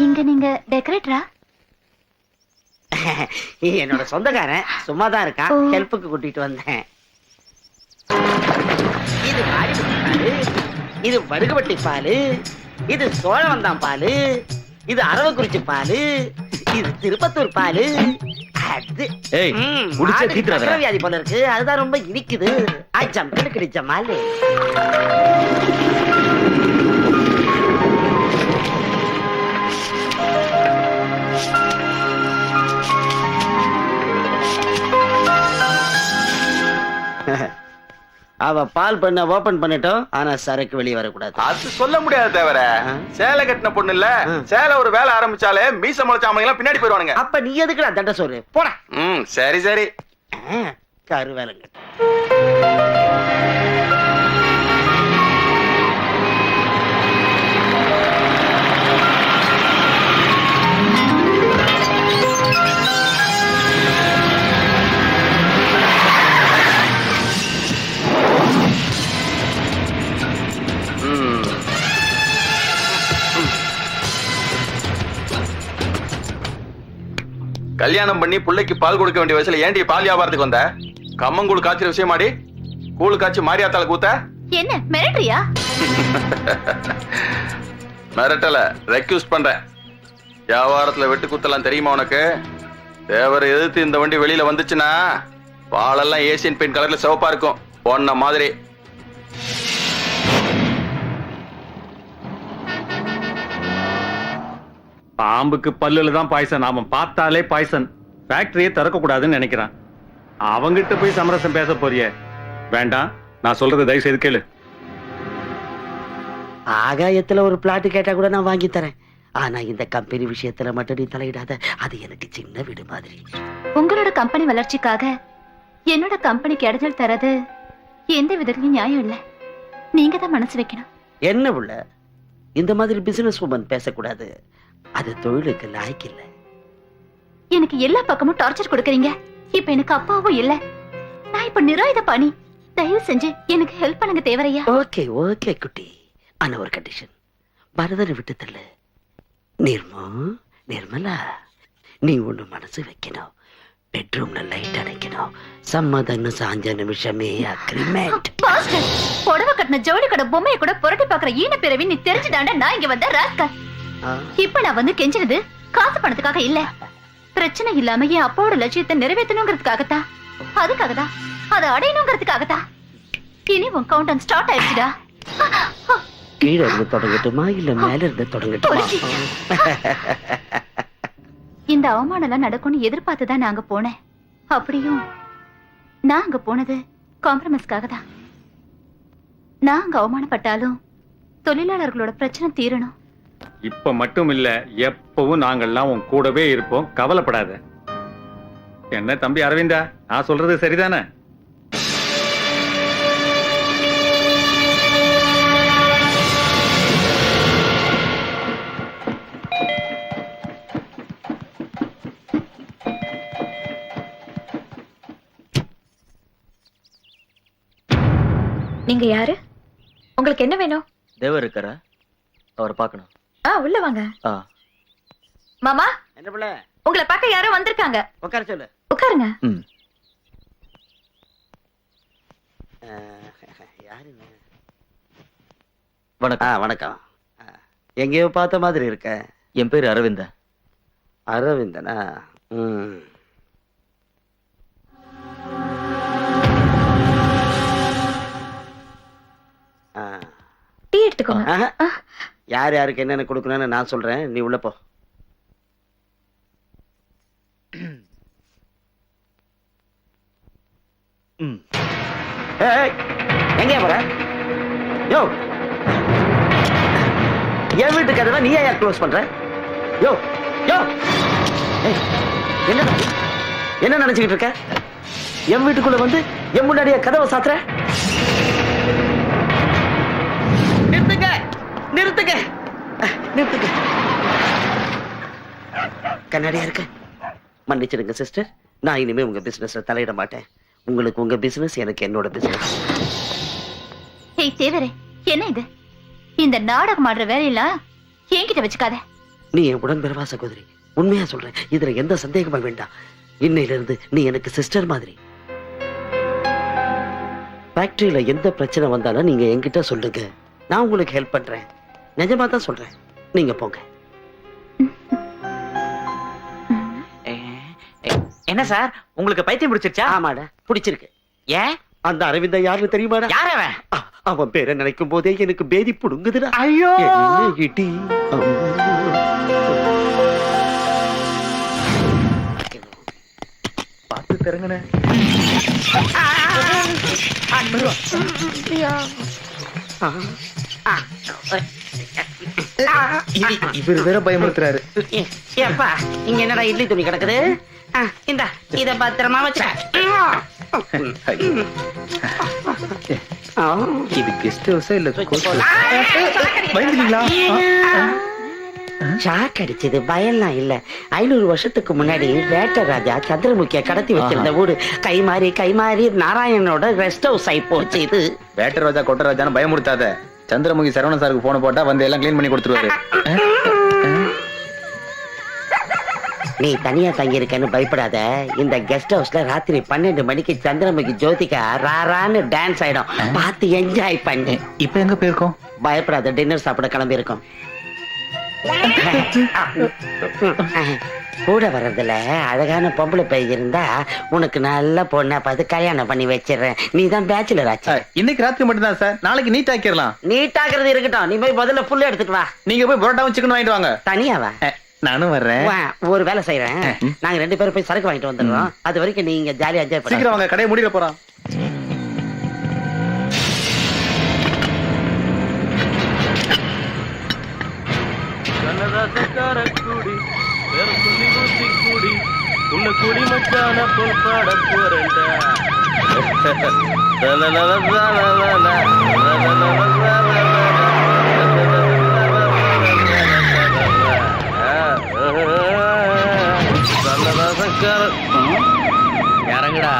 இங்க நீங்க டெக்கரேட்டரா? என்னோட சொந்தக்காரன் சும்மாதான் இருக்கான், ஹெல்ப்புக்கு கூட்டிட்டு வந்தேன். இது மாரிபட்டி பாலு, இது வடுகப்பட்டி பாலு, இது சோழவந்தான் பாலு, இது அரவக்குறிச்சி பாலு, இது திருப்பத்தூர் பாலு. அது ஏய், குடிச்சே தீத்துறாதடா. சக்கரை வியாதி போல இருக்கு, அதுதான் ரொம்ப இனிக்குது. ஆச்சம் கிடைச்ச மாலு. அவ பால் பண்ண ஓபன் பண்ணிட்டோம், ஆனா சரக்கு வெளியே வரக்கூடாது. அது சொல்ல முடியாது தேவர. சேலை கட்டின பொண்ணு இல்ல, சேலை ஒரு வேலை ஆரம்பிச்சாலே மீச முளைச்சாமங்க எல்லாம் பின்னாடி போயிருவானுங்க. அப்ப நீ எதுக்குடா தண்ட சோறு போட. சரி சரி. கரு வேலைங்க. கல்யாணம் பண்ணி பிள்ளைக்கு பால் கொடுக்க வேண்டிய வயசுல ஏன்டி பால் வியாபாரத்துக்கு வந்த? கம்மங்கூழ் காய்ச்சற விஷயமாடி கூழ் காய்ச்சி மாரியாத்தால கூத்த. என்ன மிரட்டறியா? மிரட்டல, ரெக்யூஸ்ட் பண்றேன். வியாபாரத்துல வெட்டு குத்தலாம் தெரியுமா உனக்கு? தேவரை எதிர்த்து இந்த வண்டி வெளியில வந்துச்சுன்னா பாலெல்லாம் ஏசியன் பெயிண்ட் கலர்ல சிவப்பா இருக்கும், பொண்ண மாதிரி. பாம்புக்கு பல்லுல தான் பாய்சன், அவன் பார்த்தாலே பாய்சன். ஃபேக்டரியை திறக்க கூடாதுன்னு நினைக்கிறான். அவங்கிட்ட போய் சமரசம் பேச போறியே? வேண்டாம், நான் சொல்றது தயவு செய்து கேளு. ஆகாயத்துல ஒரு பிளாட் கேட்டா கூட நான் வாங்கி தரேன். ஆனா இந்த கம்பெனி விஷயத்துல மட்டும் நீ தலையிடாத, அது எனக்கு சின்ன வீடு மாதிரி. உங்களோட கம்பெனி வளர்ச்சிக்காக என்னோட கம்பெனிக்கு இடைஞ்சல் தரது எந்த விதத்துலயும் நியாயம் இல்ல. நீங்க தான் மனசு வைக்கணும். என்ன உள்ள இந்த மாதிரி பிசினஸ் உமன் பேசக்கூடாது, அது தொழிலுக்கு லாய்க்கு இல்ல. எனக்கு எல்லா பக்கமும் டார்ச்சர் கொடுக்கறீங்க. இப்ப எனக்கு அப்பாவும் இல்ல, நான் இப்ப நிராயுத பாணி. தயவு செஞ்சு எனக்கு ஹெல்ப் பண்ணுங்க தேவரையா. ஓகே ஓகே குட்டி, ஆனா ஒரு கண்டிஷன். பரதனை விட்டு தள்ளு. நிர்மலா, நீ ஒண்ணு மனசு வைக்கணும். பெட்ரூம்ல லைட் அடைக்கணும். சம்மதன்னு சாஞ்ச நிமிஷமே அக்ரிமெண்ட். பாஸ்டர், புடவை கட்டின ஜவுளி கடை பொம்மையை கூட புரட்டி பாக்குற ஈன பிறவி நீ தெரிஞ்சுதாண்டா நான் இங்க வந்த ராஸ்கல். இப்ப நான் வந்து கெஞ்சினது காசு பணத்துக்காக இல்ல, பிரச்சனை இல்லாம என் அப்பாவோட லட்சியத்தை நிறைவேற்றணுங்கிறதுக்காகத்தான். அதுக்காகதான், அதை அடையணுங்கிறதுக்காகத்தான். இனி உன் கவுண்டன் ஸ்டார்ட் ஆயிடுச்சுடா. கீழே இருந்து தொடங்கட்டுமா இல்ல மேல இருந்து தொடங்கட்டுமா? இந்த அவமானம் எல்லாம் நடக்கும்னு எதிர்பார்த்துதான் நாங்க போனேன். அப்படியும் நான் அங்க போனது காம்ப்ரமைஸ்க்காக தான். நான் அங்க அவமானப்பட்டாலும் தொழிலாளர்களோட பிரச்சனை தீரணும். இப்ப மட்டும் இல்ல, எப்பவும் நாங்கெல்லாம் உன் கூடவே இருப்போம், கவலைப்படாத. என்ன தம்பி அரவிந்தா, நான் சொல்றது சரிதானே? நீங்க யாரு? உங்களுக்கு என்ன வேணும்? தேவர் இருக்காரா? அவரை பார்க்கணும். உள்ள வாங்க. மாமா, என்ன பிள்ளை? உங்களை பார்க்க யாரோ வந்திருக்காங்க. உட்கார சொல்லு. உட்காருங்க. யாருங்க? வணக்கம். வணக்கம். எங்கேயோ பார்த்த மாதிரி இருக்க. என் பேரு அரவிந்தன். அரவிந்தனா? டீ எடுத்துக்கோங்க. யார் யாருக்கு என்னென்ன கொடுக்கணும்னு நான் சொல்றேன், நீ உள்ள போ. எங்க போற? யோ, என் வீட்டு கதவை நீ ஏன் க்ளோஸ் பண்ற? யோ யோ, என்ன நினைச்சுக்கிட்டு இருக்க? என் வீட்டுக்குள்ள வந்து என் முன்னாடியே கதவை சாத்துற? நிறுத்துங்க, நிறுத்துங்க, நிறுத்துங்க. கண்ணாடியா இருக்க. மன்னிச்சிடுங்க சிஸ்டர், நான் இனிமே உங்க பிசினஸ்ல தலையிட மாட்டேன். உங்களுக்கு உங்க பிசினஸ், எனக்கு என்னோட பிசினஸ். ஏய் தேவரே, என்ன இது? இந்த நாடகம் ஆடுற வேலையெல்லாம் என்கிட்ட வச்சுக்காத. நீ என் உடன்பிறவா சகோதரி, உண்மையா சொல்றேன், இதுல எந்த சந்தேகமும் வேண்டாம். இன்னையில இருந்து நீ எனக்கு சிஸ்டர் மாதிரி. ஃபேக்டரியில எந்த பிரச்சனை வந்தாலும் நீங்க என்கிட்ட சொல்லுங்க, நான் உங்களுக்கு ஹெல்ப் பண்றேன். நிஜமா தான் சொல்றேன், நீங்க போங்க. என்ன சார், உங்களுக்கு பைத்தியம் பிடிச்சிருச்சா? ஆமாடா, பிடிச்சிருக்கு. ஏன்? அந்த அரவிந்தா யாருன்னு தெரியுமாடா? யார் அவன்? அவன் பேரை நினைக்கும் போதே எனக்கு பேதி புடுங்குதுடா. ஐயோ, இடி. பார்த்து திறங்கண்ணே. இவர் வேற பயமுறுத்துறாரு. ஏப்பா, இங்க என்னடா இட்லி துணி கிடக்குது? இந்தா, இத பத்திரமா வச்ச. இது கெஸ்ட் ஹவுஸா இல்ல பயந்துட்டீங்களா? ஷாக் அடிச்சது, பயம்லாம் இல்ல. 500 வருஷத்துக்கு முன்னாடி வேட்ட ராஜா சந்திரமுகிய கடத்தி வச்சிருந்த ஊரு கை மாறி நாராயணனோட ரெஸ்ட் ஹவுஸ் ஆகி போச்சு. இது வேட்ட ராஜா கொட்ட ராஜான்னு பயமுறுத்தாத. சந்திரமுகி சரவணன் சாருக்கு போன போட்டா வந்து எல்லாம் கிளீன் பண்ணி கொடுத்துருவாரு. நீ தனியா தங்கி இருக்கன்னு பயப்படாத. இந்த கெஸ்ட் ஹவுஸ்ல ராத்திரி 12 மணிக்கு சந்திரமுகி ஜோதிகா ராரான்னு டான்ஸ் ஆயிடும், பார்த்து என்ஜாய் பண்ணு. இப்ப எங்க போயிருக்கோம்? பயப்படாத, டின்னர் சாப்பிட கிளம்பி இருக்கோம். கூட வர்றதுல அழகான பொம்பளை பை இருந்தா உனக்கு நல்ல பொண்ணா பார்த்து கல்யாணம் பண்ணி வச்சிடறேன். நீ தான் பேச்சுலர் ஆச்சு. இன்னைக்கு ராத்திரி மட்டும் தான் சார், நாளைக்கு நீட் ஆக்கிடலாம். நீட் ஆக்குறது இருக்கட்டும், நீ போய் முதல்ல புல்ல எடுத்துட்டு வா. நீங்க போய் பரோட்டாவும் சிக்கன் வாங்கிட்டு வாங்க. தனியாவா? நானும் வர்றேன். ஒரு வேலை செய்யறேன், நாங்க 2 பேரும் போய் சரக்கு வாங்கிட்டு வந்துடுறோம். அது வரைக்கும் நீங்க ஜாலியா என்ஜாய் பண்ணி. சீக்கிரம் வாங்க, கடையை முடிய போறோம். கூடி வேற சொல்லி ஊத்தி கூடி உன்னை கூடி மச்சான போல் பாட போறேன்டா. இறங்குடா.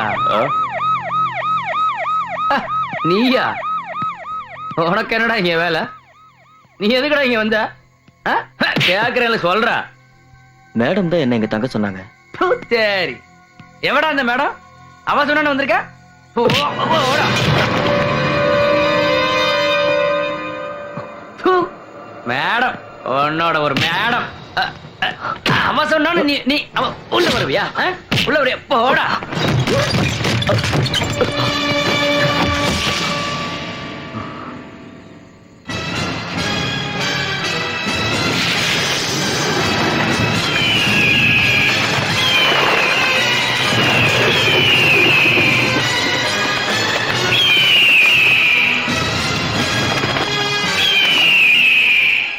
நீயா? உனக்கு என்னடா இங்க வேலை? நீ எதுக்குடா இங்க வந்த? கேக்குறேன், சொல்ற. மேடம் தான் என்ன இங்க தங்க சொன்னாங்க. சரி, எவடா அந்த மேடம்? அவ சொன்ன வந்திருக்க? ஓடா. மேடம், உன்னோட ஒரு மேடம். அவ சொன்னாலும் நீ அவ உள்ள வருவியா? உள்ள வருவியா? போடா.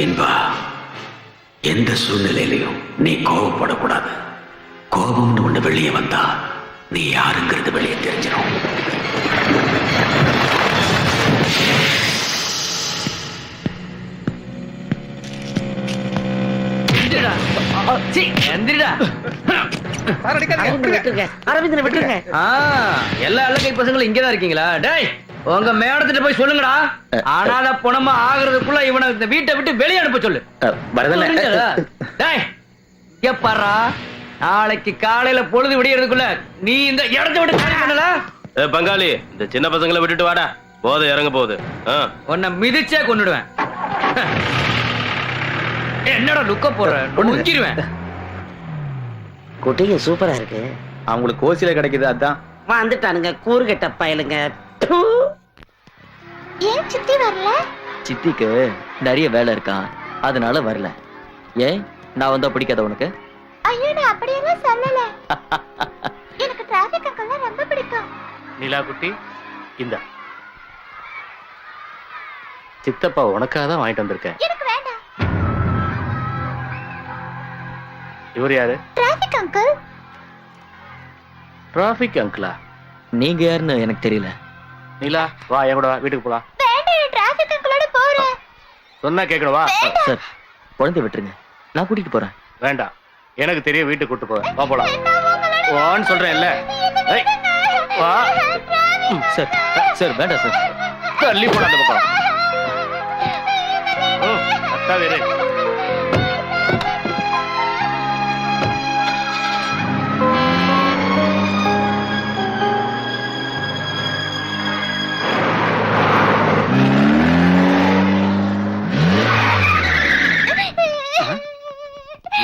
இன்பா, எந்த சூழ்நிலையிலையும் நீ கோபப்படக்கூடாது. கோபம்னு ஒண்ணு வெளியே வந்தா நீ யாருங்கிறது வெளியே தெரிஞ்சிடும். எல்லா இலக்கை பசங்களும் இங்கதான் இருக்கீங்களா? டேய், உங்க மேடத்திட்ட போய் சொல்லுங்கடா. ஆனால பணமா ஆகுறதுக்குள்ள இவனை இந்த வீட்டை விட்டு வெளியே அனுப்ப சொல்லு. டேய், பாரா, நாளைக்கு காலையில பொழுது விடியறதுக்குள்ள நீ இந்த இடத்தை விட்டு காலி பண்ணல. பங்காளி, இந்த சின்ன பசங்களை விட்டுட்டு வாடா, போதை இறங்க போகுது. உன்னை மிதிச்சே கொன்னுடுவேன். என்னடா லுக்க போற? முடிஞ்சிருவேன். குட்டிங்க சூப்பரா இருக்கு. அவங்களுக்கு கோசில கிடைக்குது, அதான் வந்துட்டானுங்க கூறுகட்ட பயலுங்க. ஏன் சித்தி வரல? சித்திக்கு நிறைய வேலை இருக்கான், அதனால வரல. ஏன் நான் வந்தா பிடிக்காத உனக்கு? ஐயோ, நான் அப்படியெல்லாம் சொல்லல. எனக்கு டிராபிக் அங்கிள் ரொம்ப பிடிக்கும். நிலா குட்டி, இந்த சித்தப்பா உனக்காக தான் வாங்கிட்டு வந்திருக்கேன். எனக்கு வேண்டாம். இவர் யாரு? Traffic uncle. டிராபிக் அங்கிளா? நீங்க யாருன்னு எனக்கு தெரியல. நிலா, வா என் கூட வா, வீட்டுக்கு போலாம். வேண்டாம், டிராபிக் அங்கிளோட போறேன். சொன்னா கேட்கணும், வா. சார், குழந்தை விட்டுருங்க, நான் கூட்டிட்டு போறேன். வேண்டாம், எனக்கு தெரியும், வீட்டுக்கு கூட்டு போறேன். வா போலாம். வான்னு சொல்றேன்ல. வா. சார் சார், வேண்டாம் சார். தள்ளி போட அந்த பக்கம். அத்தா வேறு.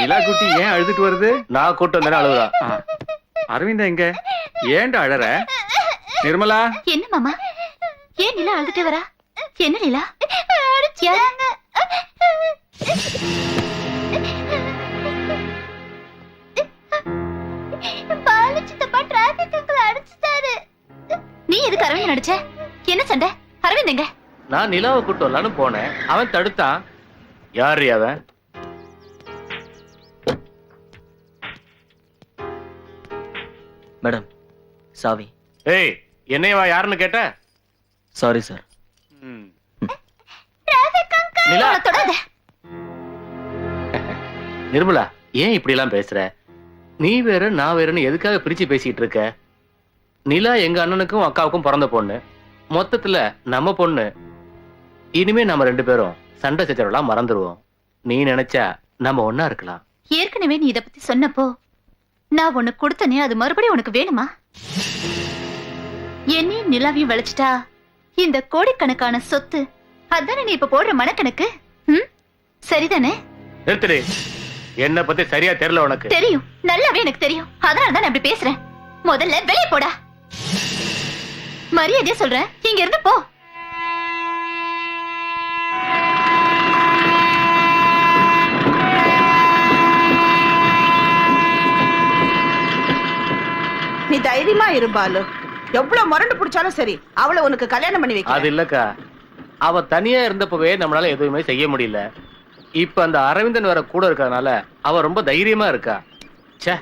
நிலா குட்டி ஏன் அழுதுட்டு வருது? நான் கூட்டு வந்தேன், அழுகுறா. அரவிந்தா எங்க? ஏன்டா அழற? நிர்மலா, என்ன மாமா, ஏன் நிலா அழுதுட்டே வரா? என்ன நிலா? யாரு? நீ எதுக்கு அரவிந்த் நடிச்ச? என்ன சண்டை? அரவிந்த் எங்க? நான் நிலாவை கூட்டு வரலான்னு போனேன், அவன் தடுத்தான். யாரு அவன்? மேடம், சாவி. ஏய், என்னையவா யாருன்னு கேட்ட? Sorry sir. நிலா, நிர்மலா, ஏன் இப்படி எல்லாம் பேசுற? நீ வேற நான் வேறன்னு எதுக்காக பிரிச்சு பேசிட்டு இருக்க? நிலா எங்க அண்ணனுக்கும் அக்காவுக்கும் பிறந்த பொண்ணு, மொத்தத்துல நம்ம பொண்ணு. இனிமே நம்ம ரெண்டு பேரும் சண்டை சச்சரவெல்லாம் மறந்துடுவோம். நீ நினைச்சா நம்ம ஒன்னா இருக்கலாம். ஏற்கனவே நீ இத பத்தி சொன்னப்போ நான் உனக்கு கொடுத்தனே, அது மறுபடியும் உனக்கு வேணுமா? என்னையும் நிலாவையும் விளைச்சிட்டா இந்த கோடிக்கணக்கான சொத்து, அதானே நீ இப்ப போடுற மனக்கணக்கு? சரிதானே? நிறுத்துடு. என்ன பத்தி சரியா தெரியல உனக்கு? தெரியும், நல்லாவே எனக்கு தெரியும். அதனாலதான் நான் அப்படி பேசுறேன். முதல்ல வெளியே போடா. மரியாதையா சொல்றேன், இங்க இருந்து போ. நீ தைரியமா இரு பாலு. எவ்வளவு முரண்டு பிடிச்சாலும் சரி, அவளை உனக்கு கல்யாணம் பண்ணி வைக்க. அது இல்லக்கா, அவ தனியா இருந்தப்பவே நம்மளால எதுவுமே செய்ய முடியல. இப்ப அந்த அரவிந்தன் வேற கூட இருக்கறனால அவ ரொம்ப தைரியமா இருக்கா. ச்சே,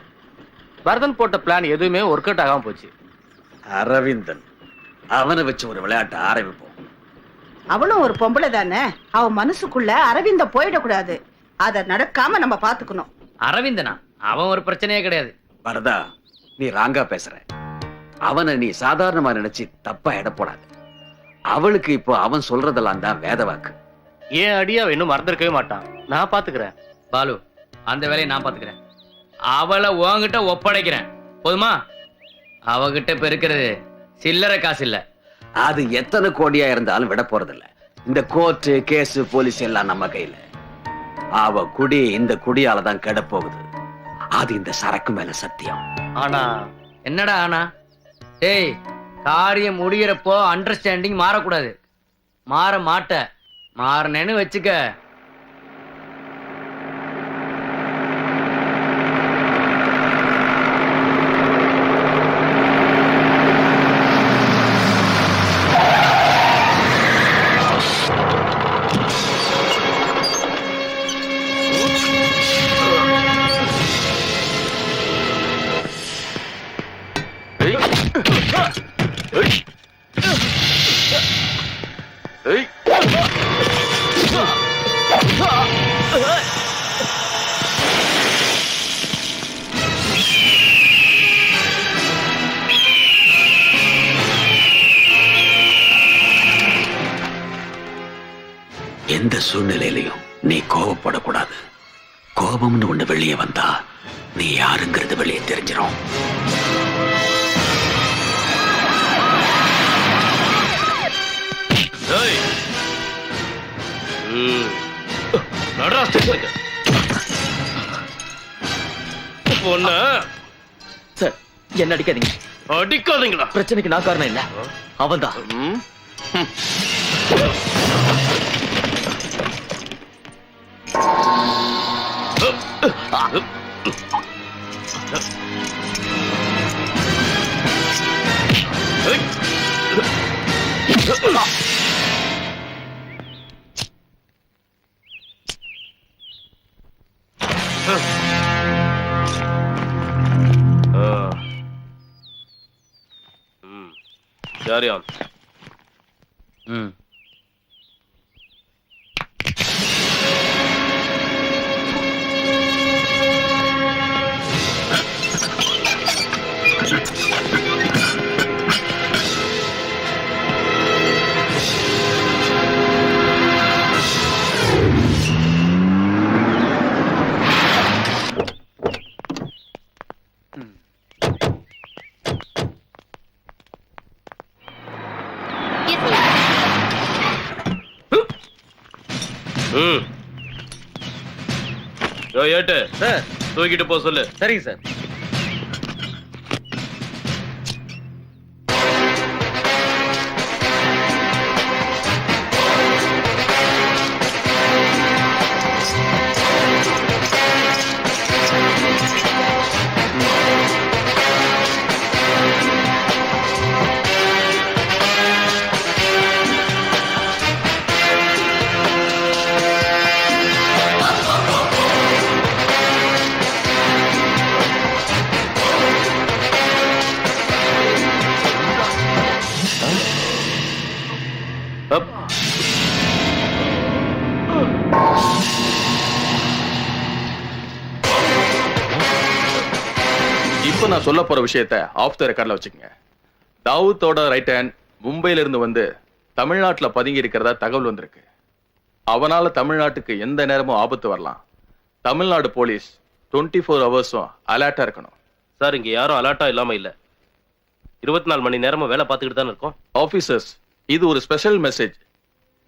பரதன் போட்ட பிளான் எதுவுமே ஒர்க் அவுட் ஆகாம போச்சு. அரவிந்தன், அவனை வச்சு ஒரு விளையாட்டை ஆரம்பிப்போம். அவளும் ஒரு பொம்பளை தானே, அவ மனசுக்குள்ள அரவிந்த போயிடக்கூடாது. அத நடக்காம நம்ம பாத்துக்கணும். அரவிந்தனா? அவன் ஒரு பிரச்சனையே கிடையாது. பரதா, நீ ராங்கா பேசுற. அவனை நீ சாதாரணமா நினைச்சு தப்பா எடை போடாது. அவளுக்கு இப்போ அவன் சொல்றதெல்லாம் தான் வேத வாக்கு. ஏன் அடியா இன்னும் மறந்துருக்கவே மாட்டான். நான் பாத்துக்கிறேன். பாலு, அந்த வேலையை நான் பாத்துக்கிறேன். அவளை உன்கிட்ட ஒப்படைக்கிறேன். போதுமா? அவகிட்ட இப்ப இருக்கிறது சில்லறை காசு இல்ல. அது எத்தனை கோடியா இருந்தாலும் விட போறதில்ல. இந்த கோர்ட்டு கேஸ் போலீஸ் எல்லாம் நம்ம கையில. அவ குடி இந்த குடியால தான் கெட போகுது. அது இந்த சரக்கு மேல சத்தியம். ஆனா என்னடா ஆனா? டேய், காரியம் முடியறப்போ அண்டர்ஸ்டாண்டிங் மாறக்கூடாது. மாற மாட்ட. மாறனேன்னு வச்சுக்க. எந்த சூழ்நிலையிலையும் நீ கோபப்படக்கூடாது. கோபம்னு ஒண்ணு வெளியே வந்தா நீ யாருங்கிறது வெளியே தெரிஞ்சிடும். சார், என்ன அடிக்காதீங்க. அடிக்காதீங்களா? பிரச்சனைக்கு நான் காரணம் இல்ல, அவன்தான். Carry on. ஏட்டு சார், தூக்கிட்டு போ சொல்லு. சரிங்க சார். இப்ப நான் சொல்ல போற விஷயத்த ஆஃப் த ரெக்கார்ட்ல வச்சுக்கங்க. தாவூத்தோட ரைட் ஹேண்ட் மும்பையில இருந்து வந்து தமிழ்நாட்டுல பதுங்கி இருக்கிறதா தகவல் வந்திருக்கு. அவனால தமிழ்நாட்டுக்கு எந்த நேரமும் ஆபத்து வரலாம். தமிழ்நாடு போலீஸ் 24 ஹவர்ஸும் அலர்ட்டா இருக்கணும். சார், இங்க யாரும் அலர்ட்டா இல்லாம இல்ல. 24 மணி நேரமும் வேலை பார்த்துக்கிட்டு தான் இருக்கோம். ஆபீசர்ஸ், இது ஒரு ஸ்பெஷல் மெசேஜ்.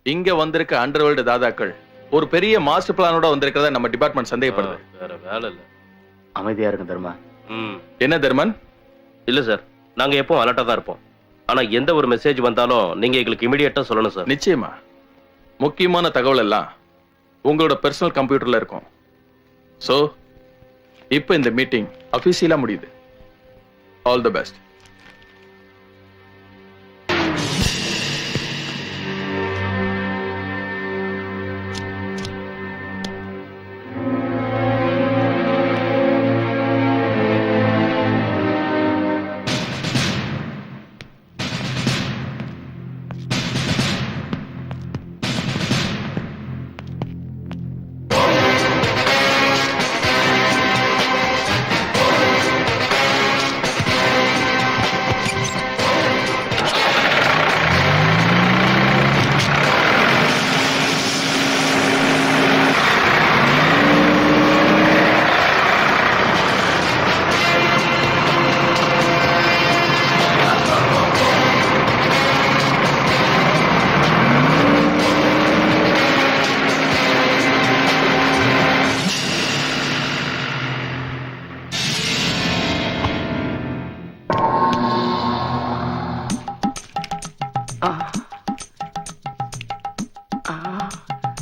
இங்க வந்திருக்க அண்டர்வேல்டு தாதாக்கள் ஒரு பெரிய மாஸ்டர் பிளானோட வந்திருக்கிறதா நம்ம டிபார்ட்மெண்ட் சந்தேகப்படுது. வேற வேலை இல்ல. அமைதியா இருக்கும் தர்மா. என்ன தர்மன்? இல்ல சார், நாங்க எப்பவும் அலர்ட்டா தான் இருப்போம். ஆனா எந்த ஒரு மெசேஜ் வந்தாலும் நீங்க எங்களுக்கு இமிடியேட்டா சொல்லணும் சார். நிச்சயமா. முக்கியமான தகவல் எல்லாம் உங்களோட பர்சனல் கம்ப்யூட்டர்ல இருக்கும். சோ இப்போ இந்த மீட்டிங் அபிஷியலா முடியுது. All the best.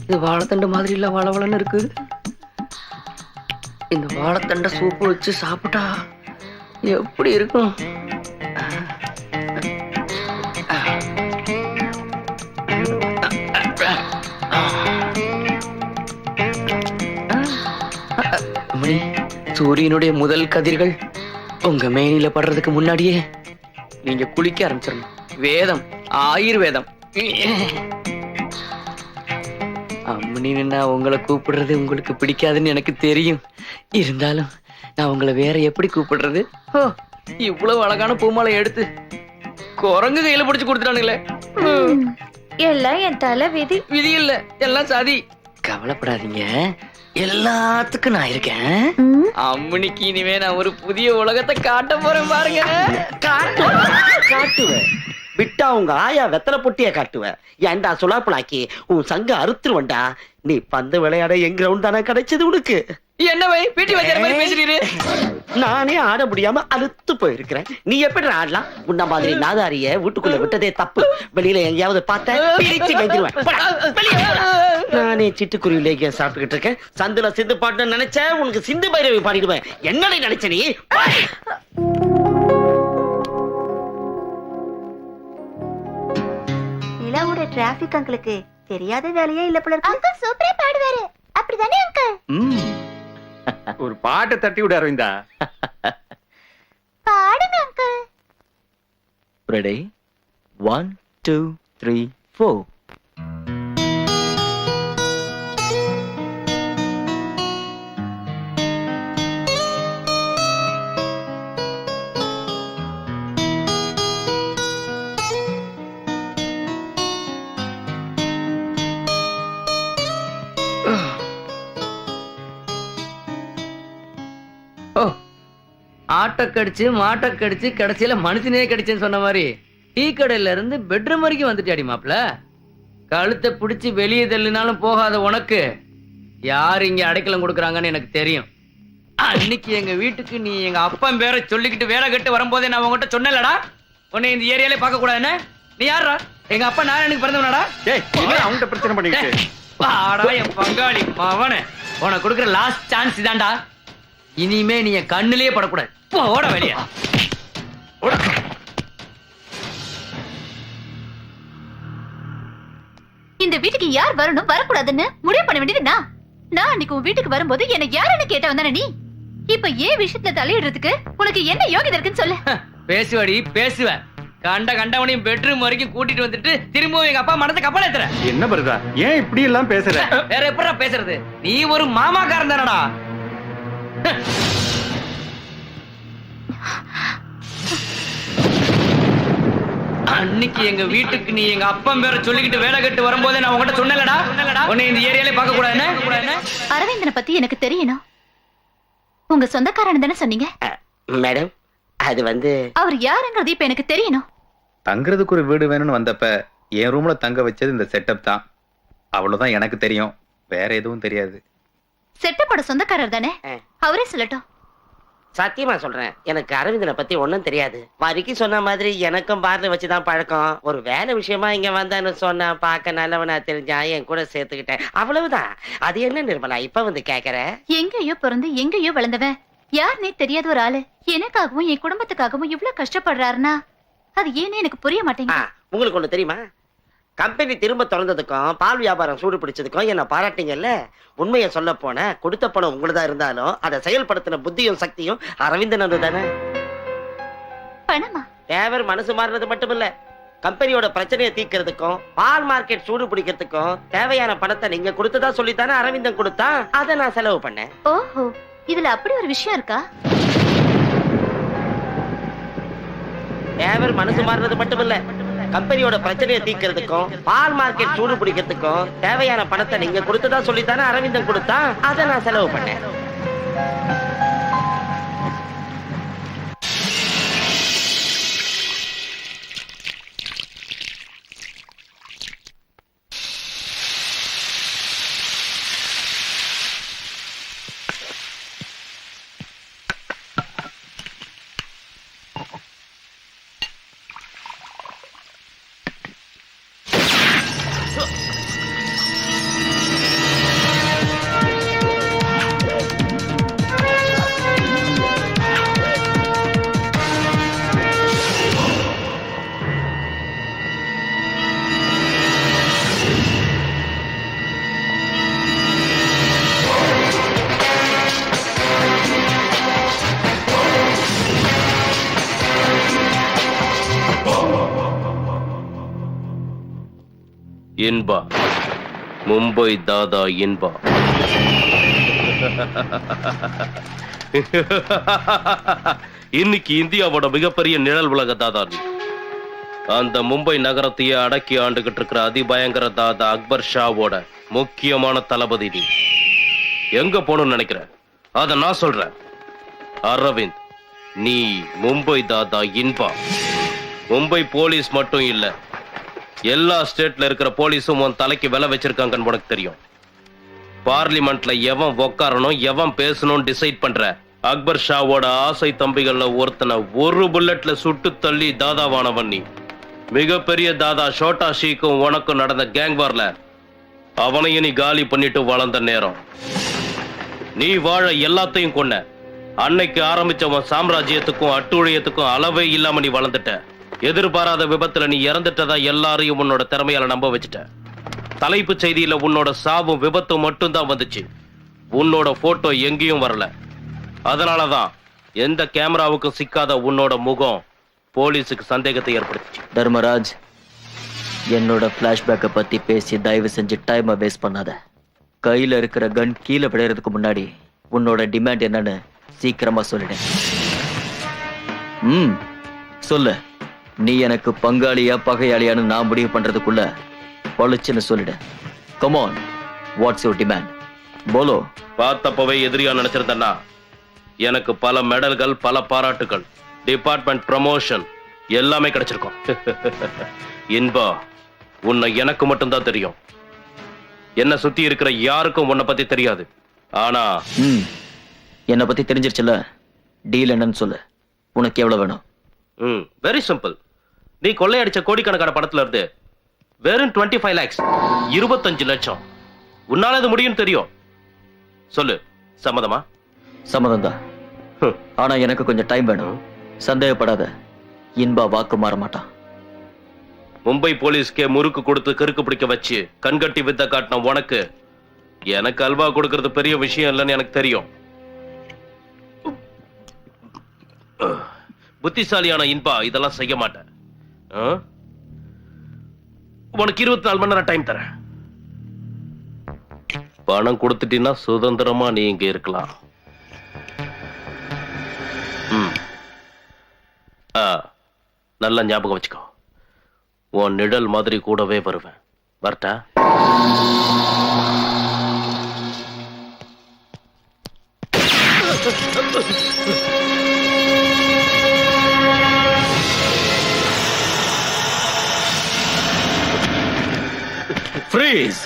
இது வாழைத்தண்டு மாதிரி இல்ல வளவளன்னு இருக்கு. இந்த வாழைத்தண்டை சூப்பு வச்சு சாப்பிட்டா எப்படி இருக்கும்? சூரியனுடைய முதல் கதிர்கள் உங்க மேனில படுறதுக்கு முன்னாடியே நீங்க குளிக்க ஆரம்பிச்சிடணும். வேதம், ஆயுர்வேதம். அம்மனின்னு நான் உங்களை கூப்பிடுறது உங்களுக்கு பிடிக்காதுன்னு எனக்கு தெரியும். இருந்தாலும் நான் உங்களை வேற எப்படி கூப்பிடுறது? ஓ, இவ்வளவு அழகான பூமாலை எடுத்து குரங்கு கையில பிடிச்சு கொடுத்துட்டானுங்களே. எல்லாம் என் தலை விதி. விதி இல்ல, எல்லாம் சதி. கவலைப்படாதீங்க, எல்லாத்துக்கும் நான் இருக்கேன். அம்மனிக்கு இனிமே நான் ஒரு புதிய உலகத்தை காட்ட போறேன் பாருங்க. காட்டுவேன். விட்டா உங்க ஆயா வெத்தலை பொட்டிய காட்டுவேன். ஏன்டா சுலாப்பலாக்கி உன் சங்க அறுத்துருவண்டா. நீ பந்து விளையாட என் கிரவுண்ட் தானே கிடைச்சது உனக்கு. என்ன வை பீட்டி வைக்கிற மாதிரி பேசுறீரு? நானே ஆட முடியாம அழுத்து போயிருக்கிறேன். நீ எப்படி ஆடலாம்? உன்ன மாதிரி நாதாரிய வீட்டுக்குள்ள விட்டதே தப்பு. வெளியில எங்கேயாவது பார்த்த பிரிச்சு வெந்துருவேன். நானே சிட்டுக்குருவிலேயே சாப்பிட்டுக்கிட்டு இருக்கேன். சந்துல சிந்து பாட்டு நினைச்ச உனக்கு சிந்து பைரவி பாடிடுவேன். என்னடா நினைச்ச நீ? நிலாவோட டிராபிக் அங்கிளுக்கு தெரியாத வேலையே இல்ல போல இருக்கு. அங்கிள் சூப்பரா பாடுவாரு. அப்படிதானே அங்கிள்? ஒரு பாட்டை தட்டி விட அரவிந்தா. பாடுங்க அங்கிள். ரெடி? 1 2 3 4. ஆட்டை கடிச்சு மாட்டை கடிச்சு கடைசியில மனுஷனே கடிச்சேன்னு சொன்ன மாதிரி டீ கடையில இருந்து பெட்ரூம் வரைக்கும் வந்துட்டாடி மாப்ள. கழுத்தை பிடிச்சி வெளியே தள்ளினாலும் போகாத உனக்கு யார் இங்க அடைக்கலம் கொடுக்குறாங்கன்னு எனக்கு தெரியும். அன்னைக்கு எங்க வீட்டுக்கு நீ எங்க அப்பா பேரை சொல்லிக்கிட்டு வேலை கட்டு வரும்போதே நான் உங்ககிட்ட சொன்னேன்லடா, உன்னை இந்த ஏரியாலே பார்க்க கூடாதுன்னு. நீ யாரா? எங்க அப்பா நான் எனக்கு பிறந்தவனடா? அவன்கிட்ட பிரச்சனை பண்ணிக்கிட்டு வாடா என் பங்காளி மவனே, உனக்கு கொடுக்குற லாஸ்ட் சான்ஸ் இதான்டா. இனிமே நீ என் கண்ணிலேயே படக்கூடாது. போட வெளிய. இந்த வீட்டுக்கு யார் வரணும் வரக்கூடாதுன்னு முடிவு பண்ண வேண்டியது நான் அன்னைக்கு உன் வீட்டுக்கு வரும்போது என்ன யாருன்னு கேட்ட வந்தானே நீ. இப்ப ஏன் விஷயத்துல தலையிடுறதுக்கு உனக்கு என்ன யோகிதை இருக்குன்னு சொல்லு. பேசுவடி பேசுவ. கண்டவனையும் பெட்ரூம் வரைக்கும் கூட்டிட்டு வந்துட்டு திரும்பவும் எங்க அப்பா மனத்தை கப்பல் ஏத்துற. என்ன வருதா? ஏன் இப்படி எல்லாம் பேசுற? வேற எப்படா பேசுறது? நீ ஒரு மாமாக்காரன் தானடா. அன்னைக்கு எங்க வீட்டுக்கு நீ எங்க அப்பா பேரை சொல்லிக்கிட்டு வேலை கட்டு வரும்போதே நான் உங்ககிட்ட சொன்னேன்லடா, உன்னை இந்த ஏரியாலே பார்க்க கூடாதுன்னு. அரவிந்தனை பத்தி எனக்கு தெரியணும். உங்க சொந்தக்காரன் தானே சொன்னீங்க? மேடம், அது வந்து அவர் யாருங்கிறது இப்ப எனக்கு தெரியணும். தங்குறதுக்கு ஒரு வீடு வேணும்னு வந்தப்ப என் ரூம்ல தங்க வச்சது இந்த செட்டப் தான். அவ்வளவுதான் எனக்கு தெரியும், வேற எதுவும் தெரியாது. செட்டப்போட சொந்தக்காரர் தானே, அவரே சொல்லட்டும். சத்தியமா சொல்றேன், எனக்கு அரவிந்தனை பத்தி ஒன்னும் தெரியாது. வரிக்கு சொன்ன மாதிரி எனக்கும் பார்ல வச்சுதான் பழக்கம். ஒரு வேலை விஷயமா இங்க வந்தான்னு சொன்னா பார்க்க நல்லவனா தெரிஞ்சா என் கூட சேர்த்துக்கிட்டேன், அவ்வளவுதான். அது என்ன நிர்மலா இப்ப வந்து கேக்குற? எங்கேயோ பிறந்து எங்கேயோ வளர்ந்தவன் யாருன்னே தெரியாத ஒரு ஆளு எனக்காகவும் என் குடும்பத்துக்காகவும் இவ்வளவு கஷ்டப்படுறாருன்னா அது ஏன்னு எனக்கு புரிய மாட்டேங்குது. உங்களுக்கு ஒண்ணு தெரியுமா? கம்பெனி திரும்ப திறந்ததுக்கும் பால் வியாபாரம் சூடு பிடிச்சதுக்கும் என்ன பாராட்டிங்கல்ல. உண்மையை சொல்ல போன கொடுத்த பணம் உங்களதா இருந்தாலும் அதை செயல்படுத்தின புத்தியும் சக்தியும் அரவிந்தன் தானே. பணமா? தேவர் மனசு மாறினது மட்டும் இல்ல, கம்பெனியோட பிரச்சனையை தீர்க்கிறதுக்கும் பால் மார்க்கெட் சூடு பிடிக்கிறதுக்கும் தேவையான பணத்தை நீங்க கொடுத்ததா சொல்லித்தானே அரவிந்தன் கொடுத்தா. அதை நான் செலவு பண்ணேன். ஓஹோ, இதுல அப்படி ஒரு விஷயம் இருக்கா? தேவர் மனசு மாறினது மட்டும் இல்ல, கம்பெனியோட பிரச்சனையை தீர்க்கிறதுக்கும் பால் மார்க்கெட் சூடு பிடிக்கிறதுக்கும் தேவையான பணத்தை நீங்க கொடுத்ததா சொல்லித்தானே அரவிந்தன் கொடுத்தா. அதை நான் செலவு பண்ணேன். இன்பா, மும்பை தாதா இன்பா. இன்னைக்கு இந்தியாவோட மிகப்பெரிய நிழல் உலக தாதா நீ. அந்த மும்பை நகரத்தையே அடக்கி ஆண்டுகிட்டு இருக்கிற அதிபயங்கர தாதா அக்பர் ஷாவோட முக்கியமான தளபதி நீ. எங்க போகணும்னு நினைக்கிற? அத நான் சொல்றேன். அரவிந்த், நீ மும்பை தாதா இன்பா. மும்பை போலீஸ் மட்டும் இல்ல, எல்லா ஸ்டேட்ல இருக்கிற போலீஸும் உன் தலைக்கு விலை வச்சிருக்காங்கன்னு உனக்கு தெரியும். பார்லிமெண்ட்ல எவன் உக்காரணும் எவன் பேசணும் டிசைட் பண்ற அக்பர் ஷாவோட ஆசை தம்பிகள்ல ஒருத்தனை ஒரு புல்லட்ல சுட்டு தள்ளி தாதாவானவன் நீ. மிகப்பெரிய தாதா ஷோட்டா ஷீக்கும் உனக்கும் நடந்த கேங் வார்ல அவனையும் நீ காலி பண்ணிட்டு வளர்ந்த நேரம். நீ வாழ எல்லாத்தையும் கொன்ன. அன்னைக்கு ஆரம்பிச்சவன் சாம்ராஜ்யத்துக்கும் அட்டூழியத்துக்கும் அளவே இல்லாம நீ வளர்ந்துட்ட. எதிர்பாராத விபத்துல நீ இறந்துட்டதா எல்லாரையும் உன்னோட திறமையால நம்ப வச்சுட்ட. தலைப்பு செய்தியில உன்னோட சாவும் விபத்தும் மட்டும்தான் வந்துச்சு. உன்னோட போட்டோ எங்கேயும் வரல. அதனாலதான் எந்த கேமராவுக்கும் சிக்காத உன்னோட முகம் போலீஸுக்கு சந்தேகத்தை ஏற்படுத்துச்சு. தர்மராஜ், என்னோட பிளாஷ்பேக்கை பத்தி பேசி தயவு செஞ்சு டைமை வேஸ்ட் பண்ணாத. கையில இருக்கிற கன் கீழே விளையறதுக்கு முன்னாடி உன்னோட டிமாண்ட் என்னன்னு சீக்கிரமா சொல்லிடு. சொல்லு. நீ எனக்கு பங்காளியா பகையாளியான்னு நான் முடிவு பண்றதுக்குள்ள பளிச்சுன்னு சொல்லிடு. Come on, what's your demand? போலோ. பார்த்தப்பவே எதிரியா நினைச்சிருந்தா எனக்கு பல மெடல்கள், பல பாராட்டுகள், டிபார்ட்மெண்ட் ப்ரமோஷன் எல்லாமே கிடைச்சிருக்கும். இன்பா, உன்னை எனக்கு மட்டும்தான் தெரியும். என்ன சுத்தி இருக்கிற யாருக்கும் உன்னை பத்தி தெரியாது. ஆனா என்னை பத்தி தெரிஞ்சிருச்சுல, டீல் என்னன்னு சொல்லு. உனக்கு எவ்வளவு வேணும்? Very simple. நீ கொள்ளையடிச்ச கோடிக்கணக்கான பணத்துல இருந்து வெறும் 25 lakhs, 25 லட்சம். உன்னால இது முடியும் தெரியும். சொல்லு, சம்மதமா? சம்மதம் தான். ஆனா எனக்கு கொஞ்சம் டைம் வேணும். சந்தேகப்படாத, இன்பா வாக்கு மாற மாட்டான். மும்பை போலீஸ்க்கே முறுக்கு கொடுத்து கிறுக்கு பிடிக்க வச்சு கண்கட்டி வித்த காட்டின உனக்கு எனக்கு அல்வா கொடுக்கறது பெரிய விஷயம் இல்லைன்னு எனக்கு தெரியும். புத்திசாலியான இன்பா இதெல்லாம் செய்ய மாட்டேன். உனக்கு 24 மணி நேரம் டைம் தரேன். பணம் கொடுத்துட்டீங்கன்னா சுதந்திரமா நீ இங்க இருக்கலாம். நல்லா ஞாபகம் வச்சுக்கோ. உன் நிழல் மாதிரி கூடவே வருவேன். வரட்டா? Freeze!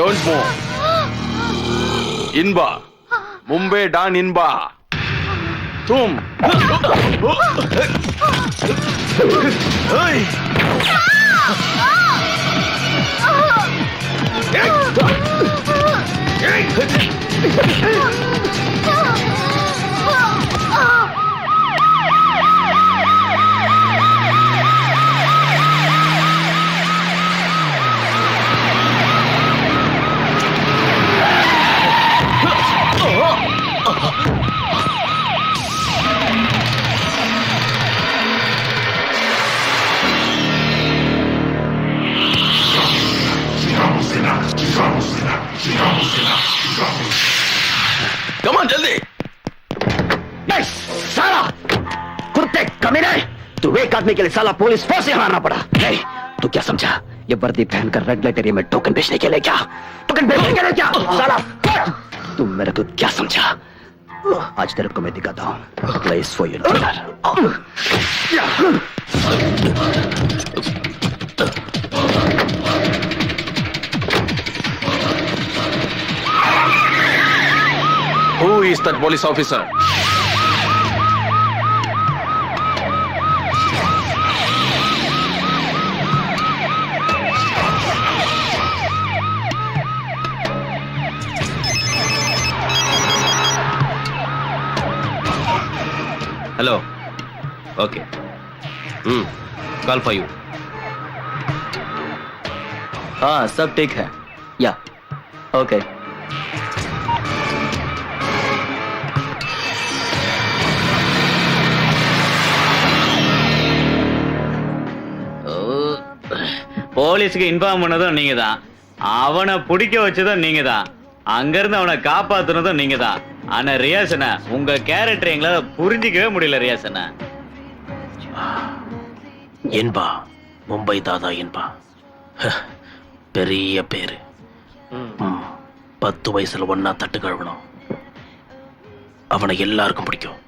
Don't move. Inba. Mumbai Don Inba. Tum. Hey. Come on, जल्दी! नहीं, साला! कुत्ते कमीने! तुम्हें एक आदमी के लिए साला पुलिस फोर्स यहाँ आना पड़ा। नहीं, तू क्या समझा? ये वर्दी पहनकर रेड लाइट एरिया में टोकन बेचने के लिए क्या? टोकन बेचने के लिए क्या? साला! तुम मेरे को क्या समझा? आज तेरे को मैं दिखाता हूँ। Place for your dinner. Who is that police officer? Hello. Okay. Call for you. हाँ सब ठीक है या ओके போலீஸ்க்கு இன்ஃபார்ம் பண்ணதும் நீங்க தான், அவனை பிடிக்க வச்சதும் நீங்க தான், அங்க இருந்து அவனை காப்பாத்துனதும் நீங்க தான். ஆனா ரியாசனா, உங்க கேரக்டர் எங்களால புரிஞ்சிக்கவே முடியல ரியாசனா. என்பா மும்பை தாதா என்பா பெரிய பேரு. 10 வயசுல ஒன்னா தட்டு கழுவணும். அவனை எல்லாருக்கும் பிடிக்கும்.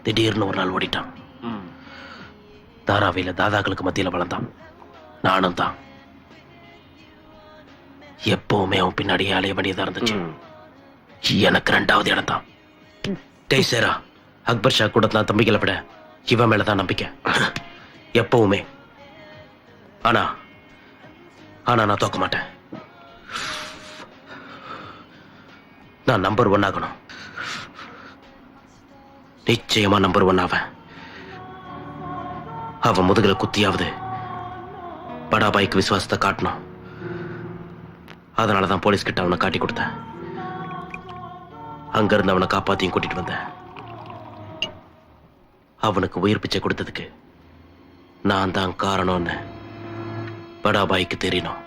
திடீர்னு ஒரு நாள் ஓடிட்டான். தாராவில தாதாக்களுக்கு மத்தியில வளர்ந்தான். நானும் தான். எப்பவுமே அவன் பின்னாடியே அலைய வேண்டியதா இருந்துச்சு. எனக்கு 2வது இடம் தான். டேய் சேரா, அக்பர் ஷா கூடத்தான் தம்பிகளை விட இவன் மேலதான் நம்பிக்கை எப்பவுமே. ஆனா நான் தோக்க மாட்டேன். நான் நம்பர் 1 ஆகணும். நிச்சயமா நம்பர் 1 ஆவேன். அவன் முதுகுல குத்தியாவது படாபாய்க்கு விசுவாசத்தை காட்டணும். அதனாலதான் போலீஸ் கிட்ட அவனை காட்டி கொடுத்தேன். அங்க இருந்து அவனை காப்பாத்தியும் கூட்டிட்டு வந்தேன். அவனுக்கு உயிர் பிச்சை கொடுத்ததுக்கு நான் தான் காரணம்னு படாபாய்க்கு தெரியணும்.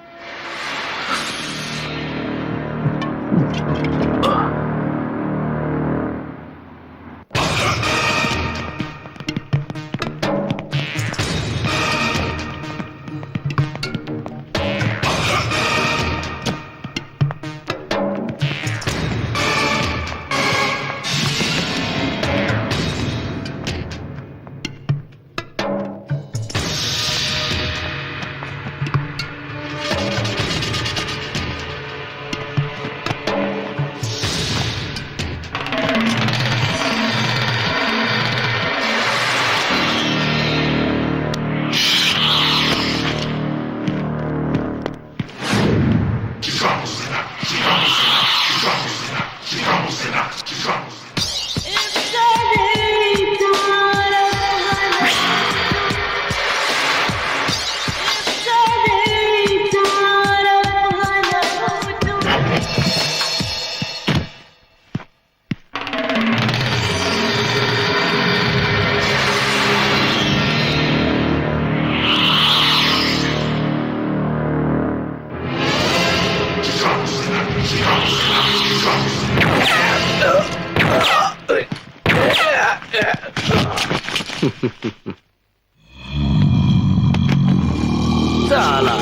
साला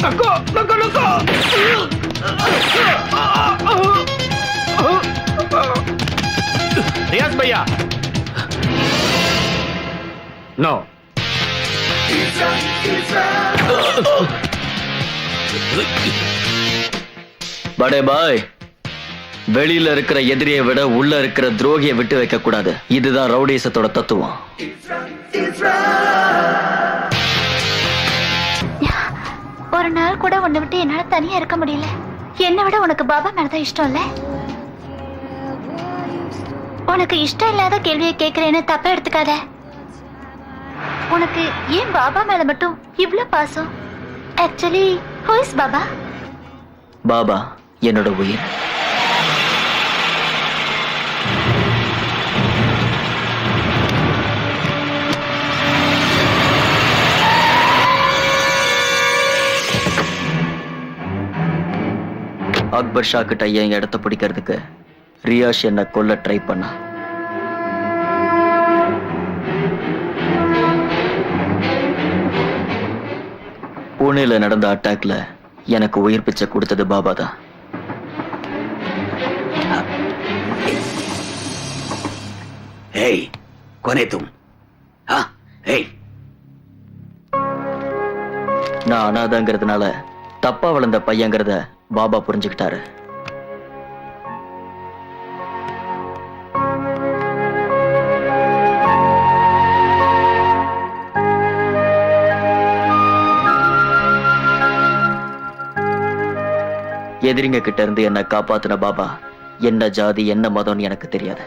नको रियाज भैया நோ. படே பாய், வெளியில இருக்கிற எதிரியை விட உள்ள இருக்கிற துரோகியை விட்டு வைக்க கூடாது. இதுதான் ரவுடிசத்தோட தத்துவம். ஒரு நாள் கூட உன்னை விட்டு என்னால தனியா இருக்க முடியல. என்னை விட உனக்கு பாபா மேலதான் இஷ்டம் இல்ல? உனக்கு இஷ்டம் இல்லாத கேள்வியை கேட்கிறேன்னு தப்பா எடுத்துக்காத. உனக்கு ஏன் பாபா மேல மட்டும் இவ்ளோ பாசம்? Actually who is Baba? Baba என்னோட உயிர். அக்பர் ஷா கிட்ட என் இடத்த பிடிக்கிறதுக்கு ரியாஷ் என்ன கொல்ல ட்ரை பண்ணா. புனேல நடந்த அட்டாக்ல எனக்கு உயிர் பிச்சை கொடுத்தது பாபா தான். ஏய் கொனே தும். ஏய், நான் அனாதங்கிறதுனால தப்பா வளர்ந்த பையங்கிறத பாபா புரிஞ்சுக்கிட்டாரு. எதிரிங்க கிட்ட இருந்து என்ன காப்பாத்தின பாபா என்ன ஜாதி என்ன மதம்னு எனக்கு தெரியாது.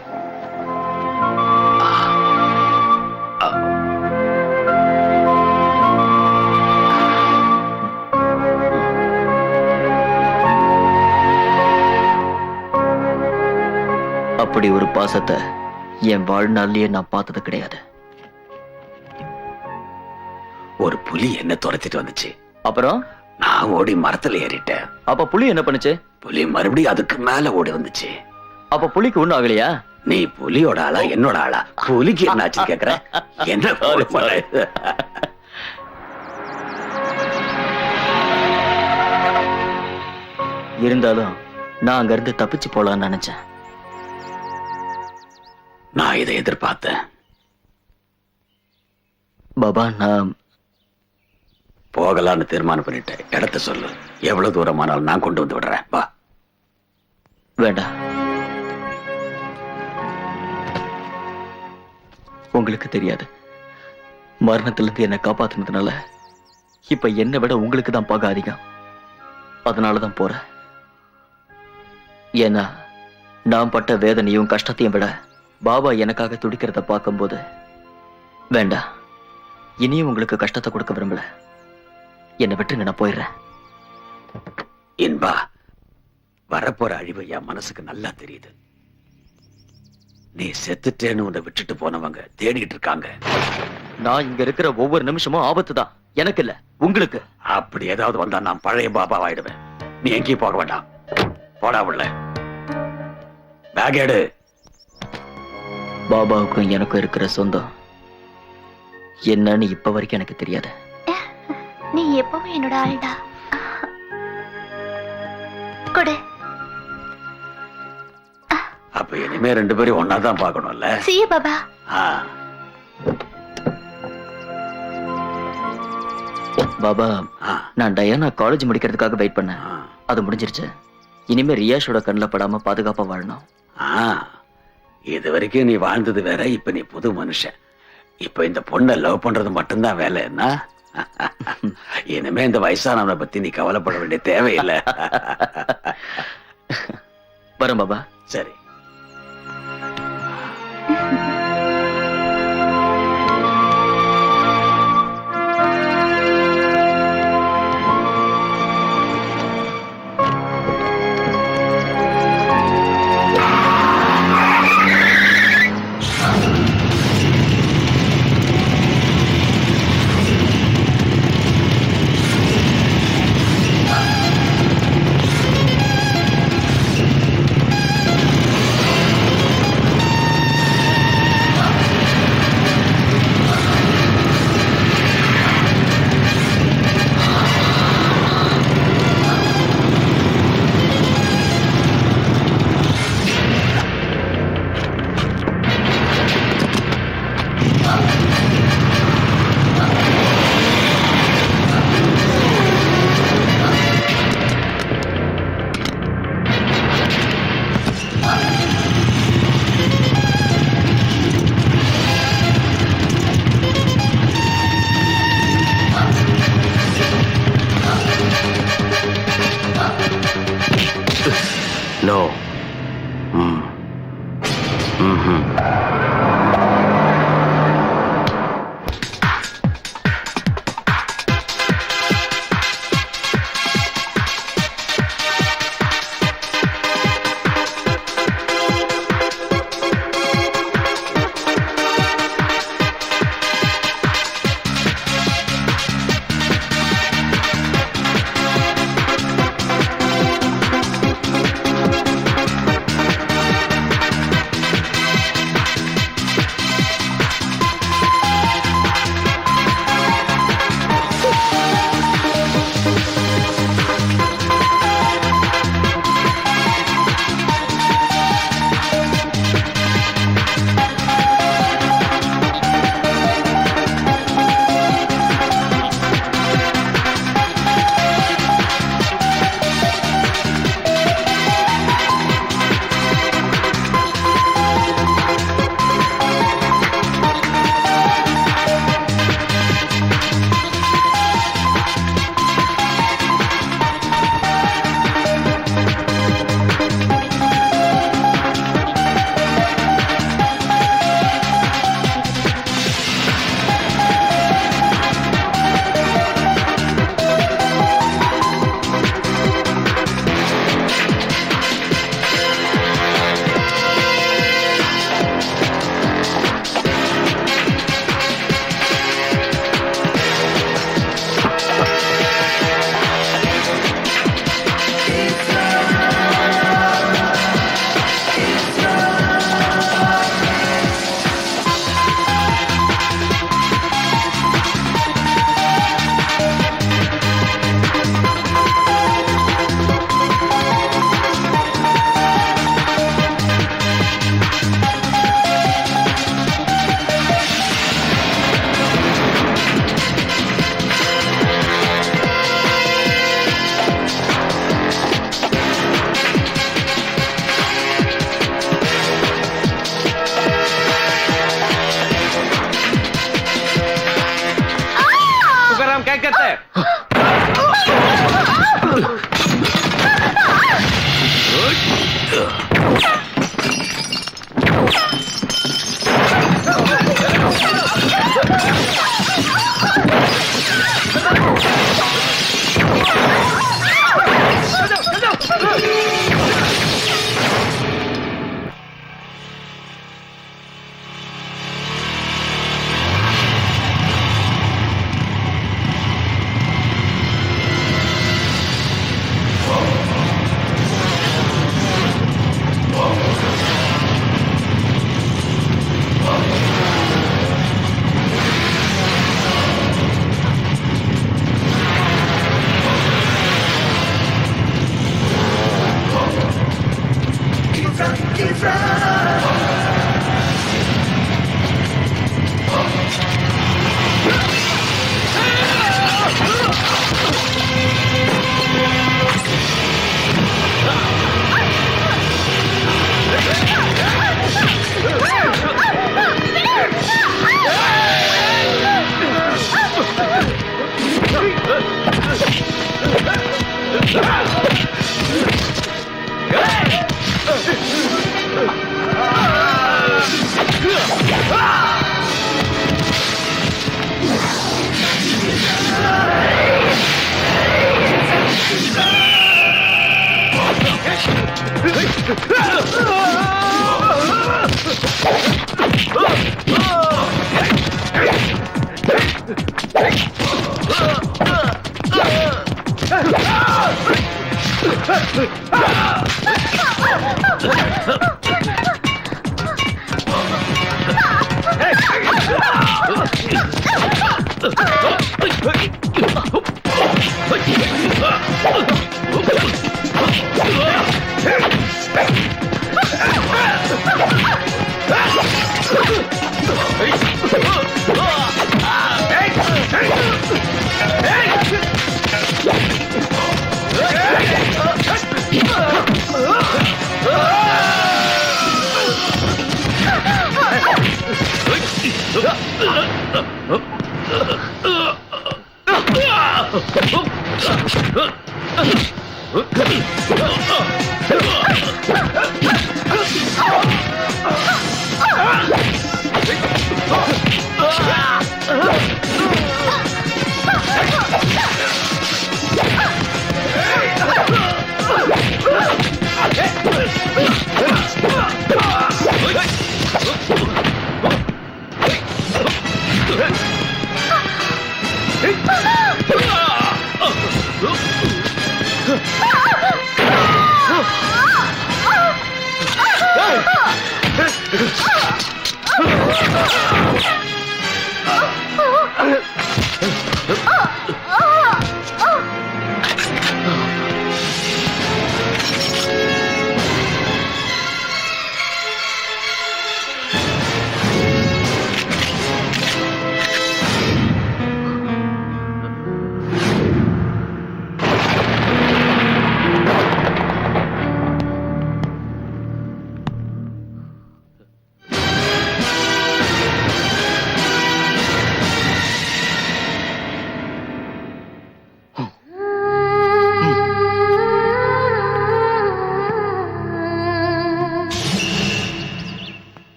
அப்படி ஒரு பாசத்தை என் வாழ்நாள்லயே நான் பார்த்தது கிடையாது. ஒரு புலி என்ன துரத்திட்டு வந்துச்சு. அப்புறம் நான் ஓடி மரத்துல ஏறிட்டேன். அப்ப புலி என்ன பண்ணுச்சு? புலி மறுபடியும் அதுக்கு மேல ஓடி வந்துச்சு. அப்ப புலிக்கு ஒண்ணும் ஆகலையா? நீ புலியோட ஆளா என்னோட ஆளா? புலிக்கு என்னாச்சு கேக்குற? என்ன இருந்தாலும் நான் அங்க இருந்து தப்பிச்சு போலான்னு நினைச்சேன். நான் இதை எதிர்பார்த்தேன். பாபா நான் போகலான்னு தீர்மானம் பண்ணிட்டேன். இடத்த சொல்லு, எவ்வளவு தூரமானாலும் நான் கொண்டு வந்து விடுறேன். வா. வேண்டாம், உங்களுக்கு தெரியாது. மரணத்திலிருந்து என்னை காப்பாத்தினதுனால இப்ப என்னை விட உங்களுக்கு தான் பகை அதிகம். அதனாலதான் போறேன். ஏன்னா நான் பட்ட வேதனையும் கஷ்டத்தையும் விட பாபா எனக்காக துடிக்கிறத பார்க்கும்போது வேண்டாம், இனியும் உங்களுக்கு கஷ்டத்தை கொடுக்க விரும்பல. என்னை விட்டுருங்க, நான் போயிடுறேன். இன்பா, வரப்போற அழிவு என் மனசுக்கு நல்லா தெரியுது. நீ செத்துட்டேன்னு உன்னை விட்டுட்டு போனவங்க தேடிட்டு இருக்காங்க. நான் இங்க இருக்கிற ஒவ்வொரு நிமிஷமும் ஆபத்து தான், எனக்கு இல்ல உங்களுக்கு. அப்படி ஏதாவது வந்தா நான் பழைய பாபா ஆயிடுவேன். நீ எங்கேயும் போக வேண்டாம். போடா உள்ள. பேக் எடு. பாபாவுக்கும் எனக்கும் இருக்கிற சொந்தம் என்னன்னு இப்ப வரைக்கும் எனக்கு தெரியாது. நீ எப்பவும் என்னோட ஆள்டா. கொடு. அப்ப இனிமே ரெண்டு பேரும் ஒன்னாதான் பார்க்கணும்ல. See you, Baba. பாபா, நான் டயானா காலேஜ் முடிக்கிறதுக்காக வெயிட் பண்ணேன். அது முடிஞ்சிருச்சு. இனிமே ரியாஷோட கண்ணில் படாம பாதுகாப்பா வாழணும். இது வரைக்கும் நீ வாழ்ந்தது வேற, இப்ப நீ புது மனுஷன். இப்ப இந்த பொண்ணை லவ் பண்றது மட்டும்தான் வேலை. என்ன இனிமே இந்த வயசானவனை பத்தி நீ கவலைப்பட வேண்டிய தேவையில்லை. வரேன் பாபா. சரி. நோ.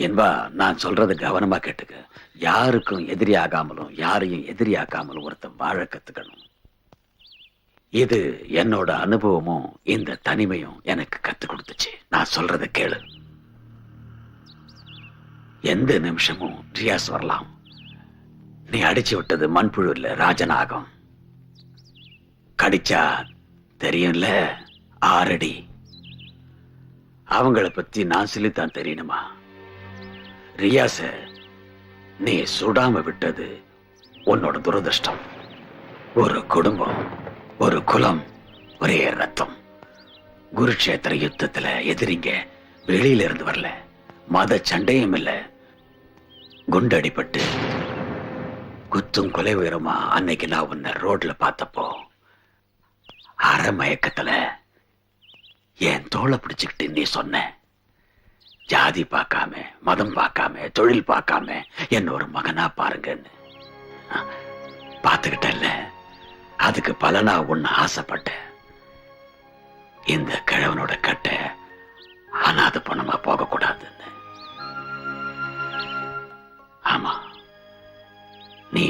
என்பா, நான் சொல்றது கவனமா கேட்டுக்க. யாருக்கும் எதிரி ஆகாமலும் யாரையும் எதிரியாக்காமலும் ஒருத்தன் வாழ கத்துக்கணும். இது என்னோட அனுபவமும் இந்த தனிமையும் எனக்கு கத்து கொடுத்துச்சு. நான் சொல்றத கேளு. எந்த நிமிஷமும் ரியாஸ் வரலாம். நீ அடிச்சு விட்டது மண்புழு இல்ல, ராஜநாகம். கடிச்சா தெரியும்ல, 6 அடி. அவங்கள பத்தி நான் சொல்லித்தான் தெரியணுமா? ரியாச நீ சுடாம விட்டது உன்னோட துரதிருஷ்டம். ஒரு குடும்பம், ஒரு குலம், ஒரே ரத்தம். குருட்சேத்திர யுத்தத்துல எதிரிங்க வெளியில இருந்து வரல, மத சண்டையும் இல்ல. குண்டடிப்பட்டு குத்தும் கொலை உயரமா அன்னைக்கு நான் உன்னை ரோட்ல பார்த்தப்போ அரை மயக்கத்துல என் தோளை பிடிச்சுக்கிட்டு நீ சொன்ன, ஜாதி பார்க்காம, மதம் பார்க்காம, தொழில் பார்க்காம என்ன ஒரு மகனா பாருங்கன்னு. பார்த்துக்கிட்டல்ல, அதுக்கு பலனா ஒண்ணு ஆசைப்பட்டேன். இந்த கிழவனோட கட்ட அனாதை பணமா போக கூடாதுன்னு. ஆமா, நீ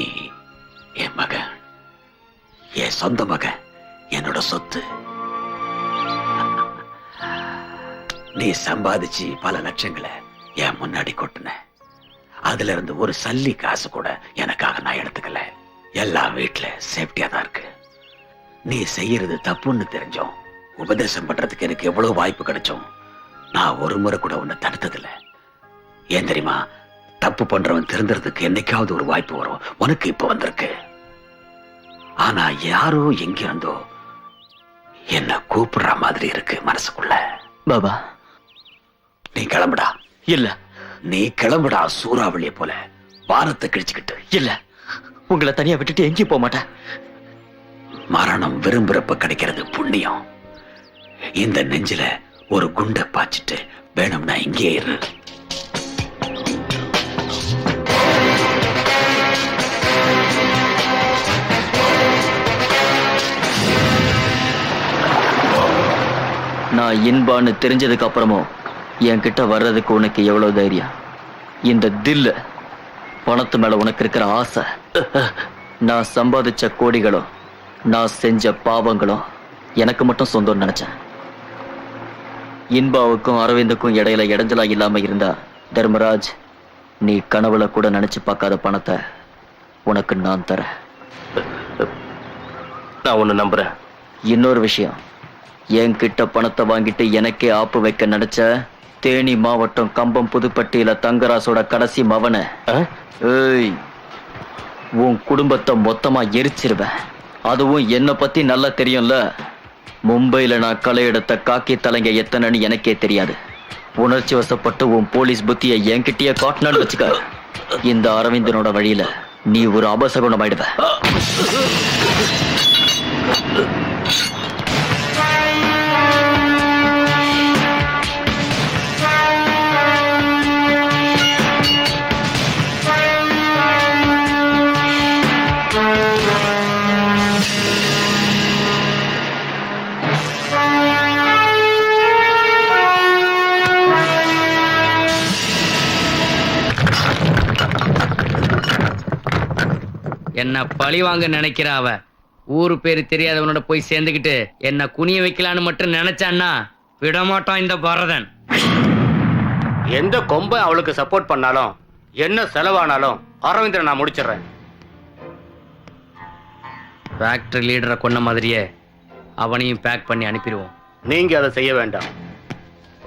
என் மகன், என் சொந்த மகன், என்னோட சொத்து. நீ சம்பாதிச்சு பல லட்சங்களை என் முன்னாடி கொட்டின. அதுல இருந்து ஒரு சல்லி காசு கூட எனக்காக நான் எடுத்துக்கல. எல்லாம் வீட்டுல சேஃப்டியா தான் இருக்கு. நீ செய்யறது தப்புன்னு தெரிஞ்சோம் உபதேசம் பண்றதுக்கு எனக்கு எவ்வளவு வாய்ப்பு கிடைச்சோம். நான் ஒரு முறை கூட உன்னை தடுத்ததில்ல. ஏன் தெரியுமா? தப்பு பண்றவன் திருந்துறதுக்கு என்னைக்காவது ஒரு வாய்ப்பு வரும். உனக்கு இப்ப வந்திருக்கு. ஆனா யாரோ எங்க இருந்தோ என்ன கூப்பிடுற மாதிரி இருக்கு மனசுக்குள்ள. பாபா, நீ கிளம்புடா. இல்ல, நீ கிளம்புடா. சூறாவளிய போல வானத்தை கிழிச்சுக்கிட்டு. இல்ல, உங்களை தனியா விட்டுட்டு எங்கேயும் போக மாட்டேன். மரணம் விரும்புறப்ப கிடைக்கிறது புண்ணியம். இந்த நெஞ்சில ஒரு குண்டை பாய்ச்சிட்டு வேணும்னா இங்கே இரு. நான் இன்பான்னு தெரிஞ்சதுக்கு அப்புறமும் என்கிட்ட வர்றதுக்கு உனக்கு எவ்வளவு தைரியம்? இந்த தில்லு, பணத்து மேல உனக்கு இருக்கிற ஆசை, நான் சம்பாதிச்ச கோடிகளும் நான் செஞ்ச பாவங்களும் எனக்கு மட்டும் சொந்தம் நினைச்சேன். இன்பாவுக்கும் அரவிந்துக்கும் இடையில இடைஞ்சலா இல்லாம இருந்தா, தர்மராஜ், நீ கனவுல கூட நினைச்சு பார்க்காத பணத்தை உனக்கு நான் தரேன். நான் உன்னை நம்புறேன். இன்னொரு விஷயம், என்கிட்ட பணத்தை வாங்கிட்டு எனக்கே ஆப்பு வைக்க நினைச்ச தேனி மாவட்டம் கம்பம் புதுப்பட்டியில தங்கராசோட கடைசி மவன, ஏய், உன் குடும்பத்தை மொத்தமா எரிச்சிருவேன். அதுவும் என்ன பத்தி நல்லா தெரியும்ல. மும்பையில நான் களை எடுத்த காக்கி தலைங்க எத்தனைன்னு எனக்கே தெரியாது. உணர்ச்சி வசப்பட்டு உன் போலீஸ் புத்தியை என்கிட்டயே காட்டினான்னு வச்சுக்க, இந்த அரவிந்தனோட வழியில நீ ஒரு அபசகுணம் ஆயிடுவ. என்ன பழி வாங்க நினைக்கிற அவ ஊரு பேரு தெரியாதவனோட போய் சேர்ந்துக்கிட்டு என்ன குனிய வைக்கலான்னு மட்டும் நினைச்சான்னா விடமாட்டான் இந்த பரதன். எந்த கொம்பை அவளுக்கு சப்போர்ட் பண்ணாலும் என்ன செலவானாலும் அரவிந்தரை நான் முடிச்சிடுறேன். ஃபேக்டரி லீடரை கொன்ன மாதிரியே அவனையும் பேக் பண்ணி அனுப்பிடுவோம். நீங்க அதை செய்ய வேண்டாம்.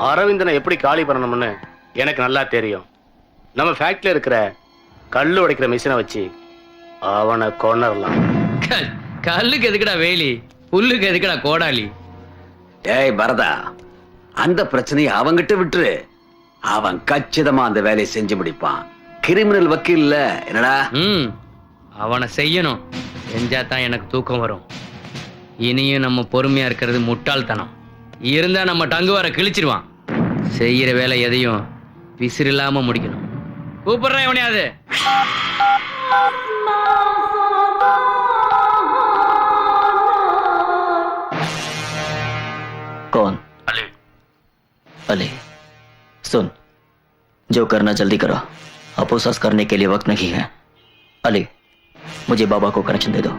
அரவிந்தனை எப்படி காலி பண்ணணும்னு எனக்கு நல்லா தெரியும். நம்ம ஃபேக்டரியில் இருக்கிற கல்லு உடைக்கிற மிஷினை வச்சு அவனை கொன்னரலாம். கல்லுக்கு எதுக்குடா வேலி, புல்லுக்கு எதுக்குடா கோடாலி? டேய் பரதா, அந்த பிரச்சனையை அவங்கிட்ட விட்டுரு. அவன் கச்சிதமா அந்த வேலையை செஞ்சு முடிப்பான். கிரிமினல் வக்கீல்ல என்னடா? அவனை செய்யணும். செஞ்சாதான் எனக்கு தூக்கம் வரும். இனியும் நம்ம பொறுமையா இருக்கிறது முட்டாள்தனம். இருந்தா நம்ம டங்கு வர கிழிச்சிருவான். செய்யற வேலை எதையும் விசிறில்லாம முடிக்கணும். கூப்பிடுறேன் எவனையாது. कौन? अली सुन, जो करना जल्दी करो. अपोसस करने के लिए वक्त नहीं है. अली, मुझे बाबा को कनेक्शन दे दो.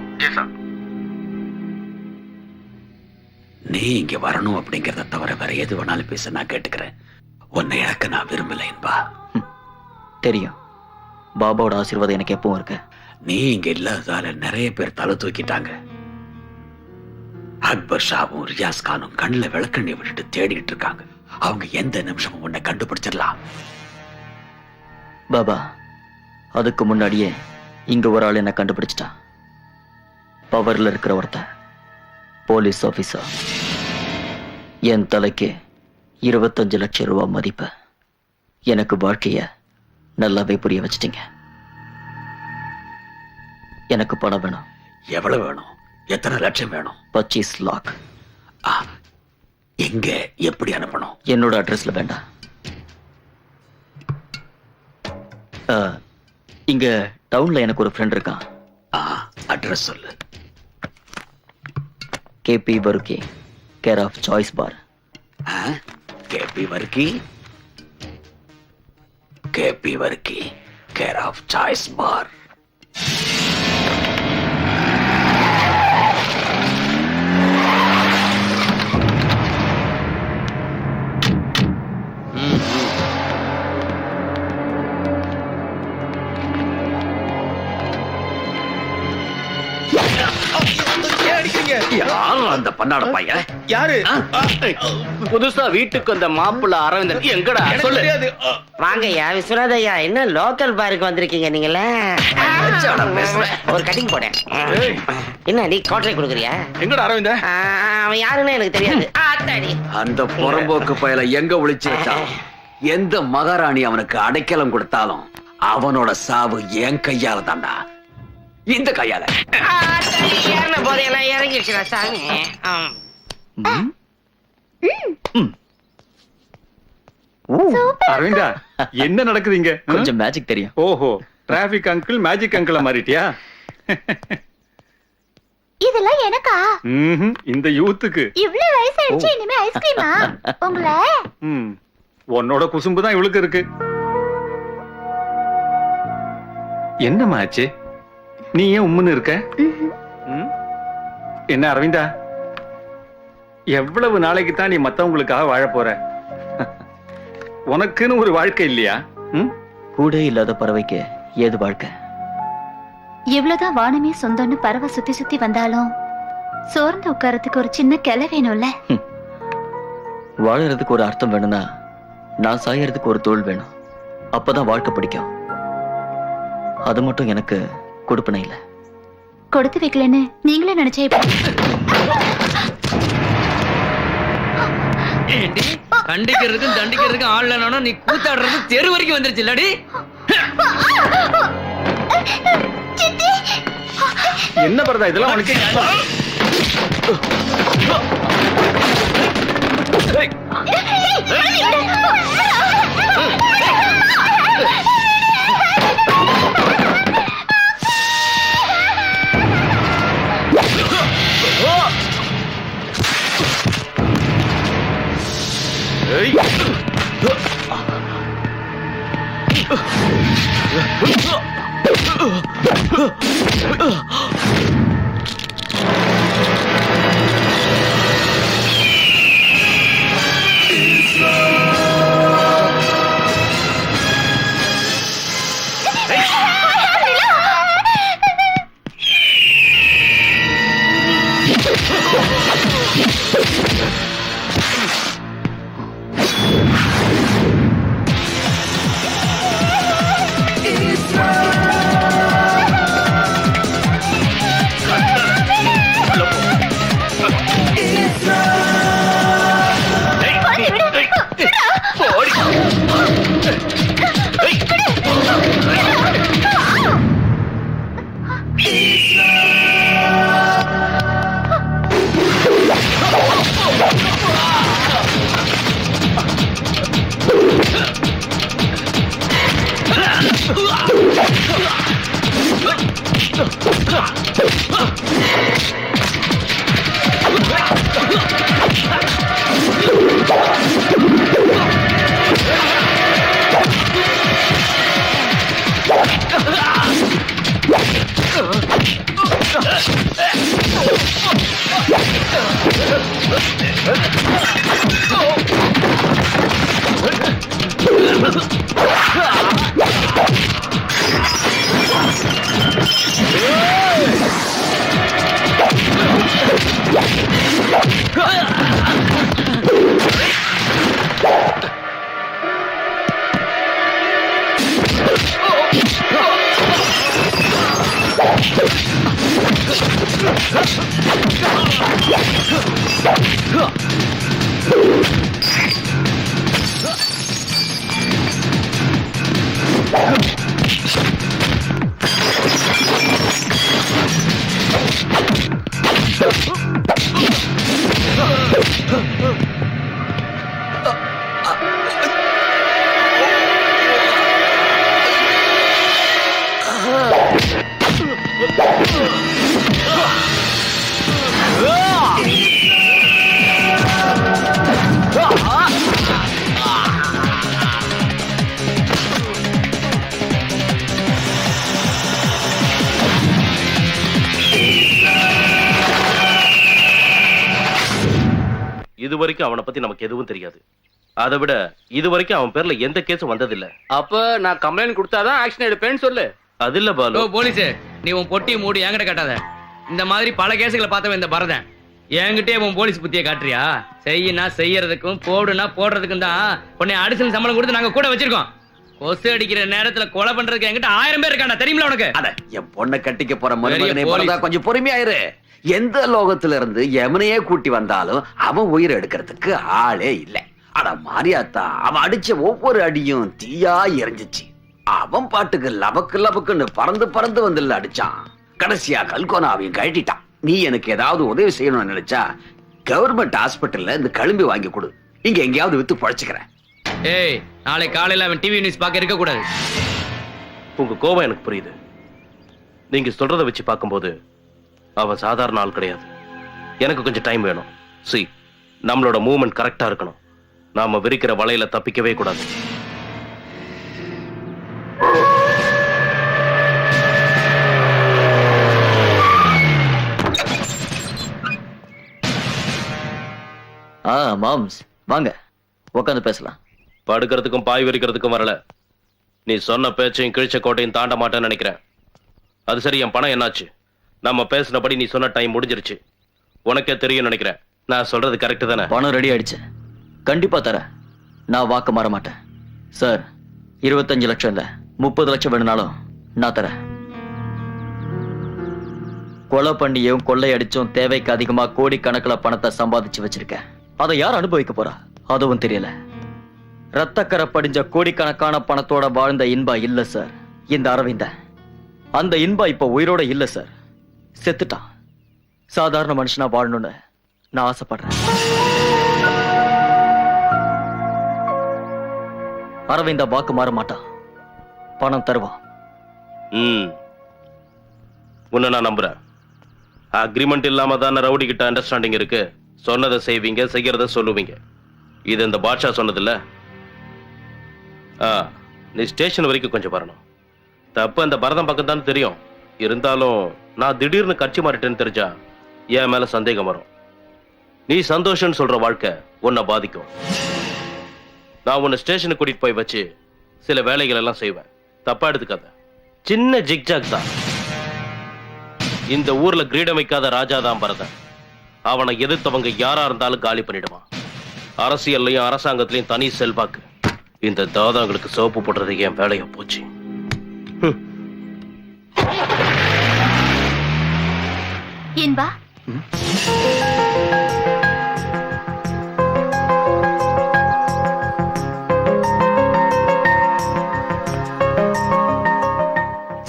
நீ இங்க வரணும் அப்படிங்கறத தவிர வேற எது வேணாலும் பேச நான் கேட்டுக்கிறேன். உன்னை இழக்க நான் விரும்பல என்பா. தெரியும். பாபாவோட ஆசீர்வாதம் எனக்கு எப்பவும் இருக்கு. நீ இங்க இல்லாததால நிறைய பேர் தலை தூக்கிட்டாங்க. அக்பர் ஷாவும் ரியாஸ் கானும் கண்ணில் விளக்கண்ணி விட்டுட்டு தேடிட்டு இருக்காங்க. அவங்க எந்த நிமிஷமும் உன்னை கண்டுபிடிச்சிடலாம். பாபா அதுக்கு முன்னாடியே இங்க ஒரு ஆள் என்ன கண்டுபிடிச்சிட்டா. பவர்ல இருக்கிற ஒருத்த போலீஸ் ஆபீசர். என் தலைக்கு 25 லட்சம் ரூபாய் மதிப்பு. எனக்கு வாழ்க்கைய நல்லாவே புரிய வச்சிட்டீங்க. எனக்கு பணம் வேணும். எவ்வளவு வேணும்? எத்தனை லட்சம் வேணும்? 25 லாக். எங்க எப்படி அனுப்பணும்? என்னோட அட்ரஸ்ல வேண்டாம். இங்க டவுன்ல எனக்கு ஒரு ஃப்ரெண்ட் இருக்கான். அட்ரஸ் சொல்லு. KP Varkey, care of choice bar. KP Varkey, KP Varkey, care of choice bar. யாரும் அந்த பண்ணாட பையன் யாரு? புதுசா வீட்டுக்கு வந்த மாப்பிள்ள அரவிந்தன் எங்கடா சொல்லு. வாங்கய்யா விஸ்வநாதையா, என்ன லோக்கல் பாருக்கு வந்திருக்கீங்க நீங்களே? ஒரு கட்டிங் போட. என்ன நீ கோட்டரை கொடுக்குறியா? எங்கடா அரவிந்த? அவன் யாருன்னு எனக்கு தெரியாது. அந்த புறம்போக்கு பயல எங்க ஒளிச்சு வச்சான்? எந்த மகாராணி அவனுக்கு அடைக்கலம் கொடுத்தாலும் அவனோட சாவு என் கையால தாண்டா. இந்த கையால போதையெல்லாம் இறங்கிடுச்சுடா சாமி. அரவிந்தா, என்ன நடக்குது இங்க? கொஞ்சம் மேஜிக் தெரியும். ஓஹோ, டிராபிக் அங்கிள் மேஜிக் அங்கிள மாறிட்டியா? இதெல்லாம் எனக்கா? இந்த யூத்துக்கு இவ்வளவு வயசு ஆயிடுச்சு, இனிமே ஐஸ்கிரீமா உங்களை? உன்னோட குசும்பு தான் இவளுக்கு இருக்கு. என்னம்மா ஆச்சு? நீ ஏன் உம்முன்னு இருக்க? என்ன அரவிந்தா, எவ்வளவு நாளைக்கு தான் நீ மத்தவங்களுக்காக வாழ போற? உனக்குன்னு ஒரு வாழ்க்கை இல்லையா? கூட இல்லாத பறவைக்கு ஏது வாழ்க்கை? எவ்வளவுதான் வானமே சொந்தம்னு பறவை சுத்தி சுத்தி வந்தாலும் சோர்ந்து உட்காரத்துக்கு ஒரு சின்ன கிளை வேணும்ல. வாழறதுக்கு ஒரு அர்த்தம் வேணும்னா நான் சாயறதுக்கு ஒரு தோல் வேணும். அப்பதான் வாழ்க்கை பிடிக்கும். அது மட்டும் எனக்கு கொடுப்பனை இல்ல. கொடுத்து வைக்கலன்னு நீங்களே நினைச்சே. கண்டிக்கிறதுக்கும் தண்டிக்கிறதுக்கும் ஆள் இல்லைனா நீ கூத்தாடுறது தெரு வரைக்கும் வந்துருச்சு இல்லடி? என்ன பரதா இதெல்லாம் உனக்கு? இது வரைக்கும் அவனை பத்தி நமக்கு எதுவும் தெரியாது. அதை விட இது வரைக்கும் அவன் பேர்ல எந்த கேஸும் வந்ததில்ல. அப்ப நான் கம்ப்ளைண்ட் கொடுத்தாதான் ஆக்ஷன் எடுப்பேன்னு சொல்லு. அது இல்ல பாலு. போலீஸ், நீ உன் பொட்டி மூடி என்கிட்ட காட்டாத. இந்த மாதிரி பல கேஸுகளை பார்த்தவன் இந்த பரதன். என்கிட்டே உன் போலீஸ் புத்தியை காட்டுறியா? செய்யினா செய்யறதுக்கும் போடுனா போடுறதுக்கும் தான் உன்னை அடிஷனல் சம்பளம் கொடுத்து நாங்க கூட வச்சிருக்கோம். கொசு அடிக்கிற நேரத்துல கொலை பண்றதுக்கு என்கிட்ட 1000 பேர் இருக்காண்டா, தெரியுமில உனக்கு? அட, என் பொண்ணை கட்டிக்க போற மருமகனே பரதா, கொஞ்சம் பொறுமையாயிரு. எந்த லோகத்துல இருந்து எவனையே கூட்டி வந்தாலும் அவன் உயிரை எடுக்கிறதுக்கு ஆளே இல்லை. அட மாரியாத்தா, அவன் அடிச்ச ஒவ்வொரு அடியும் தீயா எரிஞ்சிச்சு. அவன் பாட்டுக்கு லபக்கு லபக்குன்னு பறந்து பறந்து வந்து அடிச்சான். கடைசியா கல்கோனாவையும் கழட்டிட்டான். நீ எனக்கு ஏதாவது உதவி செய்யணும்னு நினைச்சா கவர்மெண்ட் ஹாஸ்பிட்டல்ல இந்த கழும்பி வாங்கி கொடு. இங்க எங்கேயாவது வித்து பழச்சுக்கிறேன். ஏய், நாளை காலையில அவன் டிவி நியூஸ் பார்க்க இருக்க கூடாது. உங்க கோபம் எனக்கு புரியுது. நீங்க சொல்றதை வச்சு பார்க்கும்போது அவன் சாதாரண ஆள் கிடையாது. எனக்கு கொஞ்சம் டைம் வேணும். சி, நம்மளோட மூவ்மெண்ட் கரெக்டா இருக்கணும். நாம விரிக்கிற வலையில தப்பிக்கவே கூடாது. மாம்ஸ், வாங்க உட்காந்து பேசலாம். படுக்கிறதுக்கும் பாய் விரிக்கிறதுக்கும் வரல. நீ சொன்ன பேச்சையும் கிழிச்ச கோட்டையும் தாண்ட மாட்டேன்னு நினைக்கிறேன். அது சரி, என் பணம் என்னாச்சு? நம்ம பேசினபடி நீ சொன்ன டைம் முடிஞ்சிருச்சு. உனக்கே தெரியும் நினைக்கிறேன். நான் சொல்றது கரெக்ட் தானே? பணம் ரெடி ஆயிடுச்சு, கண்டிப்பா தரேன். நான் வாக்கு மாற மாட்டேன் சார். 25 லட்சம் இல்ல 30 லட்சம் வேணும்னாலும் நான் தரேன். கொலை பண்ணியும் கொள்ளை அடிச்சும் தேவைக்கு அதிகமா கோடிக்கணக்கில் பணத்தை சம்பாதிச்சு வச்சிருக்கேன். அதை யார் அனுபவிக்க போறா அதுவும் தெரியல. ரத்தக்கரை படிஞ்ச கோடிக்கணக்கான பணத்தோட வாழ்ந்த இன்பா இல்ல சார் இந்த அரவிந்த. அந்த இன்பா இப்ப உயிரோட இல்ல சார், செத்துட்டான். சாதாரண மனுஷனா வாழணும்னு நான் ஆசைப்படுறேன். அரவிந்தா வாக்கு மாற மாட்டான், பணம் தருவான். உன்னை நான் நம்புறேன். அக்ரிமெண்ட் இல்லாம தானே ரவுடி கிட்ட அண்டர்ஸ்டாண்டிங் இருக்கு. சொன்னதை செய்வீங்க, செய்யறத சொல்லுவீங்க. இது இந்த பாட்ஷா சொன்னதில்ல. நீ ஸ்டேஷன் வரைக்கும் கொஞ்சம் வரணும். தப்பு அந்த பரதம் பக்கம் தான் தெரியும். இருந்தாலும் நான் திடீர்னு கட்சி மாறிட்டேன்னு தெரிஞ்சா என் மேல சந்தேகம் வரும். நீ சந்தோஷம்னு சொல்ற வாழ்க்கை உன்னை பாதிக்கும். நான் உன்னை ஸ்டேஷனுக்கு கூட்டிட்டு போய் வச்சு சில வேலைகள் எல்லாம் செய்வேன். தப்பா எடுத்துக்காத. சின்ன ஜிக்ஜாக் தான். இந்த ஊர்ல கிரீடம் வைக்காத ராஜா தான் பரதன். அவனை எதிர்த்தவங்க யாரா இருந்தாலும் காலி பண்ணிடுவான். அரசியல்லையும் அரசாங்கத்திலையும் தனி செல்வாக்கு. இந்த தாதாங்களுக்கு சோப்பு போடுறது என் வேலையா போச்சு. என்பா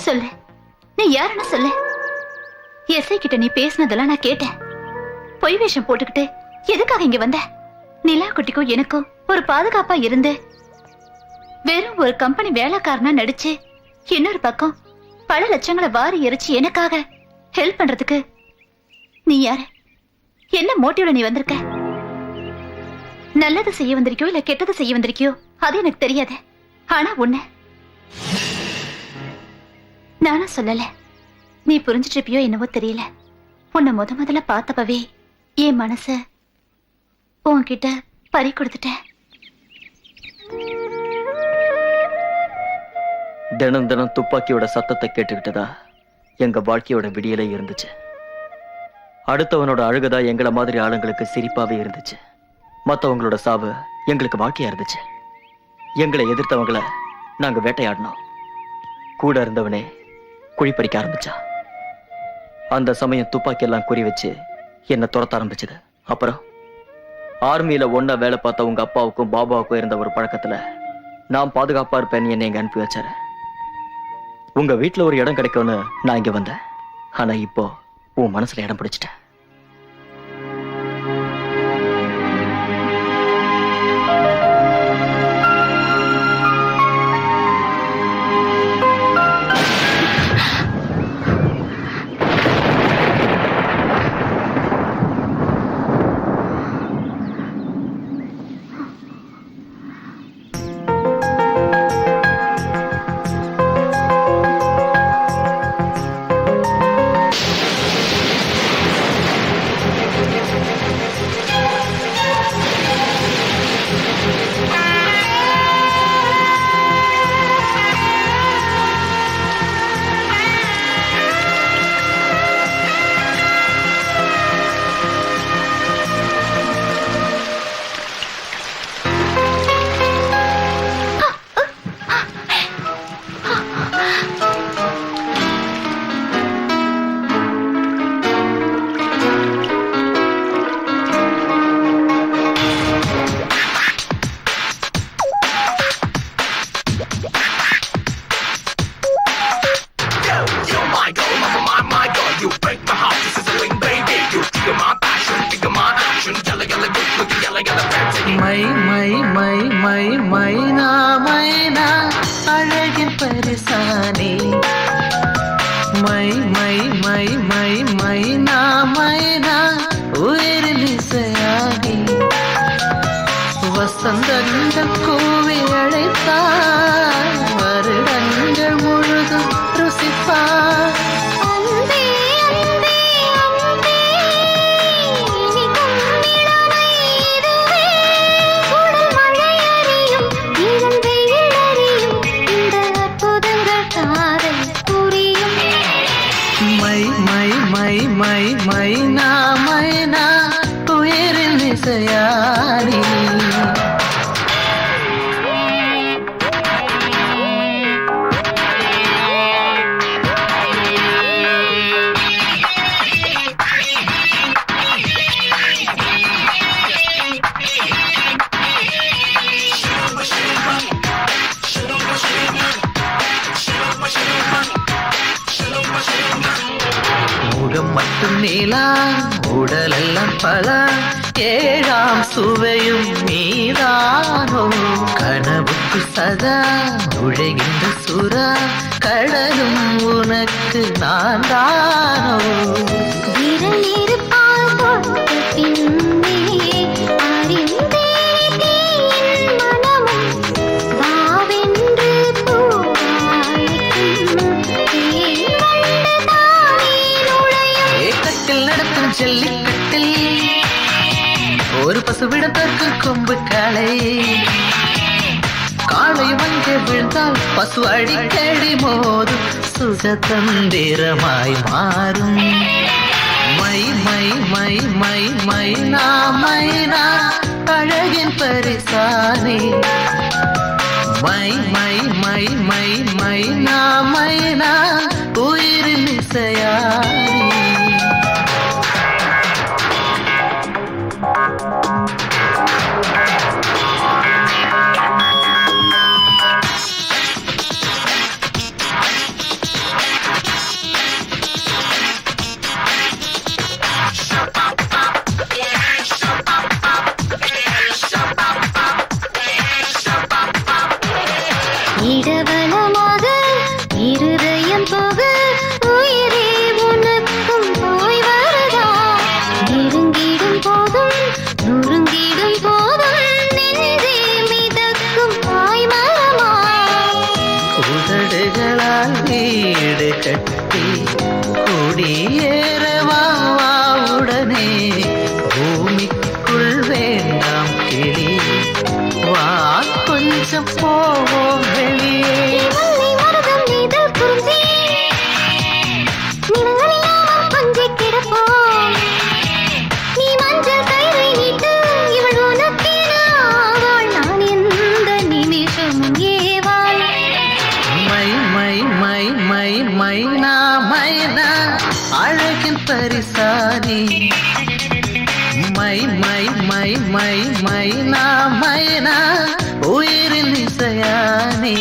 சொல்லு, நீ யாருன்னு சொல்லு. எஸ்ஐ கிட்ட நீ பேசினதெல்லாம் நான் கேட்டேன். பொய் வேஷம் போட்டுக்கிட்டு எதுக்காக இங்க வந்த? நிலா குட்டிக்கும் எனக்கும் ஒரு பாதுகாப்பா இருந்து வெறும் ஒரு கம்பெனி வேலைக்காரனா நடிச்சு இன்னொரு பக்கம் பல லட்சங்களை வாரி எரிச்சு எனக்காக ஹெல்ப் பண்றதுக்கு நீ யாரு? என்ன மோட்டிவ்ல நீ வந்திருக்க? நல்லது செய்ய வந்திருக்கியோ இல்ல கெட்டது செய்ய வந்திருக்கியோ அது எனக்கு தெரியாது. ஆனா உன்ன நானும் சொல்லல. நீ புரிஞ்சிட்டு இருப்பியோ என்னவோ தெரியல. உன்னை முதல்ல பார்த்தப்பவே என் மனச உன்கிட்ட பறி கொடுத்துட்டேன். தினம் தினம் துப்பாக்கியோட சத்தத்தை கேட்டுக்கிட்டுதா எங்க வாழ்க்கையோட விடியலே இருந்துச்சு. அடுத்தவனோட அழுகதா எங்களை மாதிரி ஆளுங்களுக்கு சிரிப்பாவே இருந்துச்சு. மத்தவங்களோட சாவு எங்களுக்கு வாழ்க்கையா இருந்துச்சு. எங்களை எதிர்த்தவங்களை நாங்க வேட்டையாடினோம். கூட இருந்தவனே குழி பறிக்க ஆரம்பிச்சா. அந்த சமயம் துப்பாக்கி எல்லாம் குறி வச்சு என்ன துரத்த ஆரம்பிச்சது. அப்புறம் ஆர்மியில ஒன்னா வேலை பார்த்த உங்க அப்பாவுக்கும் பாபாவுக்கும் இருந்த ஒரு பழக்கத்துல நான் பாதுகாப்பா இருப்பேன்னு என்னை இங்க அனுப்பி வச்சாரு. உங்க வீட்டுல ஒரு இடம் கிடைக்கும்னு நான் இங்க வந்தேன். ஆனா இப்போ உன் மனசுல இடம் பிடிச்சிட்டேன். உடலெல்லாம் பல ஏழாம் சுவையும் நீதானோ கனவுக்கு சதா உழைகின்ற சுறா கடலும் உனக்கு நான் தானோ பசுவிடத்தற்கு கொம்பு காளை காளை வந்து விழுந்தால் பசு அடிக்கடி மோதும் சுகதந்திரமாய் மாறும் மை மை மை மை மைனா மைனா அழகின் பரிசானே மை மை மை மை மைனா மைனா உயிரின் இசையானே இடவலமாக இருதயம் போக உயிரே உனக்கும் போய் வரதா நெருங்கிடும் போதும் நொறுங்கிடும் போதும் நெஞ்சே மிதக்கும் பாய்மரமா உதடுகளால் வீடு கட்டி குடியேறவா உடனே பூமிக்குள் வேண்டாம் கிளி வா கொஞ்சம் போவோம் வெளியே மரதம் நீதல் குறிஞ்சி நிலங்களில்லாமல் பஞ்சை கிடப்போம் நீ மஞ்சள் கயிறை நீட்டு இவள் உனக்கேன ஆவாள் நான் எந்த நிமிஷமும் ஏவாள் மை மை மை மை மைனா மைனா அழகின் பரிசானி மை மை மை மை மைனா மைனா உயிரின் இசையானே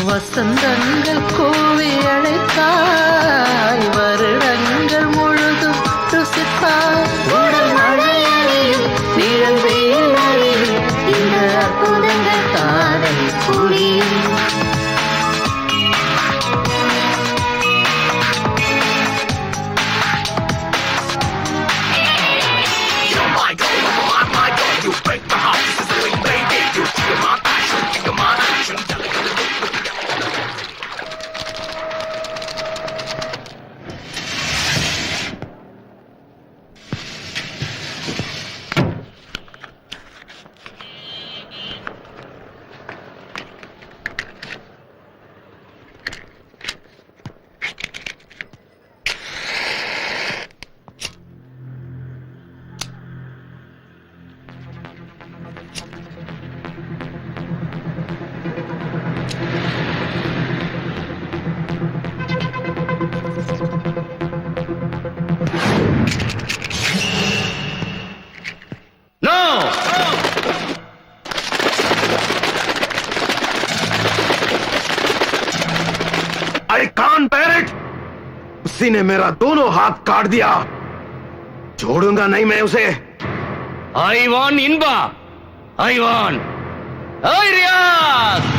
வசந்தங்கள் கோவி அழைத்தாய் வருடங்கள் முழுதும் ருசித்தாய் உடல் மழையணியும் நிழல் வெயில் அழியும் இந்த அற்புதங்கள் தானே புரியும் I can't bear it! उसी ने मेरा दोनों हाथ काट दिया छोड़ूंगा नहीं मैं उसे I want Inba I want Riyaz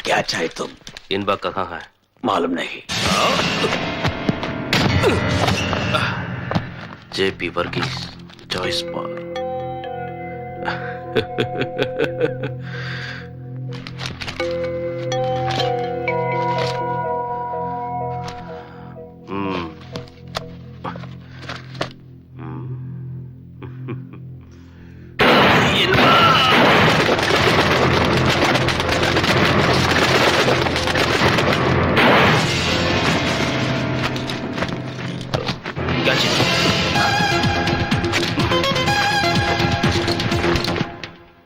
क्या चाहे तुम इनबा कहाँ है मालूम नहीं जेपी वर्गीस चॉइस पर ம். Catch it.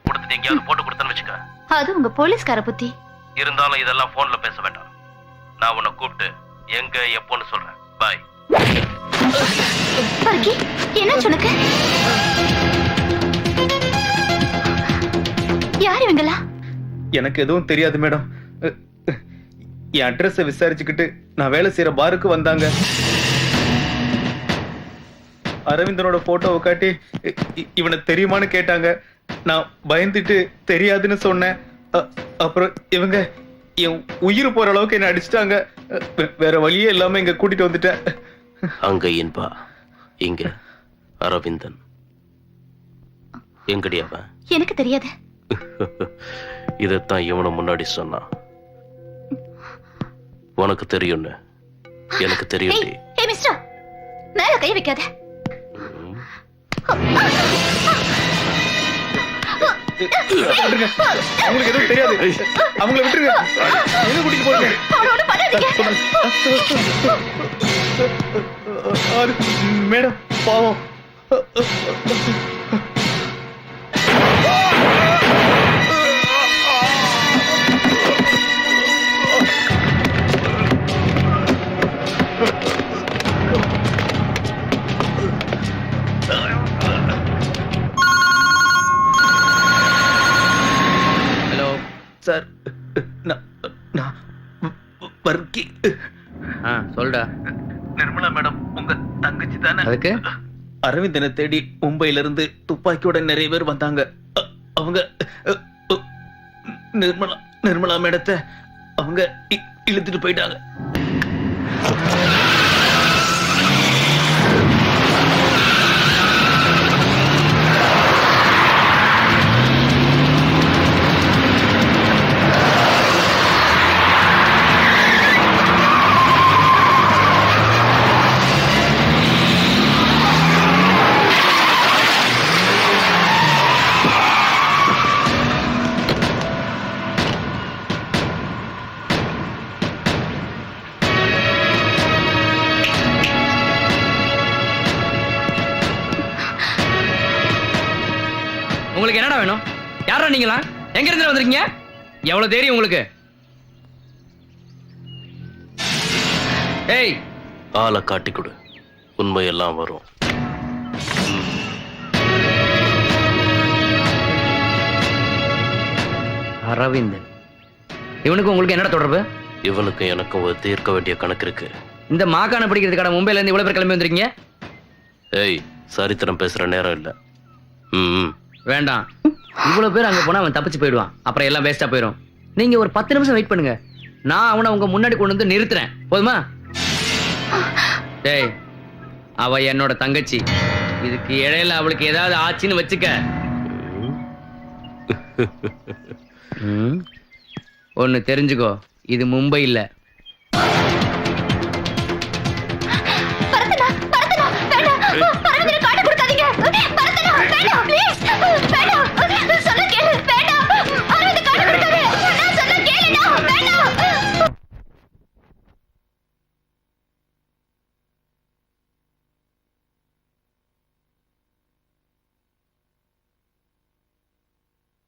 கொடுத்துட்டு எங்கேயாவது போட்டு கொடுத்தேன்னு வச்சுக்க. அது உங்க போலீஸ்கார புத்தி. இருந்தாலும் இதெல்லாம் போன்ல பேச வேண்டாம். நான் உன்னை கூப்பிட்டு எங்க எப்போன்னு சொல்றேன். பாய். பர்கி, என்ன உனக்கு? யார் இவங்களா? எனக்கு எதுவும் தெரியாது மேடம். என் அட்ரஸ விசாரிச்சுக்கிட்டு நான் வேலை செய்யற பாருக்கு வந்தாங்க. அரவிந்தனோட போட்டோவை காட்டி இவனை தெரியுமான்னு கேட்டாங்க. நான் பயந்துட்டு தெரியாதுன்னு சொன்னேன். அப்புறம் இவங்க என் உயிர் போற அளவுக்கு என்ன அடிச்சிட்டாங்க. வேற வழியே இல்லாம இங்க கூட்டிட்டு வந்துட்டேன். அங்க இன்பா, இங்க அரவிந்தன். எங்கடி அவன்? எனக்கு தெரியாது. இதத்தான் இவனை முன்னாடி சொன்னான். உனக்கு தெரியும்னு எனக்கு தெரியும். ஏய் மிஸ்டர், மேல கை வைக்காத. அவங்களுக்கு எதுவும் தெரியாது. அவங்கள விட்டுருங்க. எங்க கூட்டிட்டு போறீங்க? மேடம் பாவம். சார், நான் வர்க்கி. சொல்டா. நிர்மலா மேடம் உங்க தங்கச்சி தானே? அதுக்கு அரவிந்தனை தேடி மும்பையில இருந்து துப்பாக்கியோட நிறைய பேர் வந்தாங்க. அவங்க நிர்மலா மேடத்தை அவங்க இழுத்துட்டு போயிட்டாங்க. உங்களுக்கு என்னடா வேணும்? யாரா நீங்களா? எங்க இருந்து வந்திருக்கீங்க? எவ்வளவு தைரியம் உங்களுக்கு? ஏய், ஆளை காட்டி கொடு, உண்மையெல்லாம் வரும். அரவிந்தன், இவனுக்கு உங்களுக்கு என்னடா தொடர்பு? இவனுக்கு எனக்கும் ஒரு தீர்க்க வேண்டிய கணக்கு இருக்கு. இந்த மாகாண படிக்கிறதுக்கான மும்பைல இருந்து இவ்வளவு பேர் கிளம்பி வந்திருக்கீங்க? ஏய், சரித்திரம் பேசுற நேரம் இல்ல. ம், வேண்டாம். இவ்வளவு பேர் அங்க போனா அவன் தப்பிச்சு போயிடுவான். அப்புறம் எல்லாம் வேஸ்டா போயிடும். நீங்க ஒரு 10 நிமிஷம் வெயிட் பண்ணுங்க. நான் அவனை உங்க முன்னாடி கொண்டு வந்து நிறுத்துறேன். போதுமா? டேய், அவ என்னோட தங்கச்சி. இதுக்கு இடையில அவளுக்கு ஏதாவது ஆச்சுன்னு வச்சுக்க. ஒன்னு தெரிஞ்சுக்கோ, இது மும்பை இல்ல,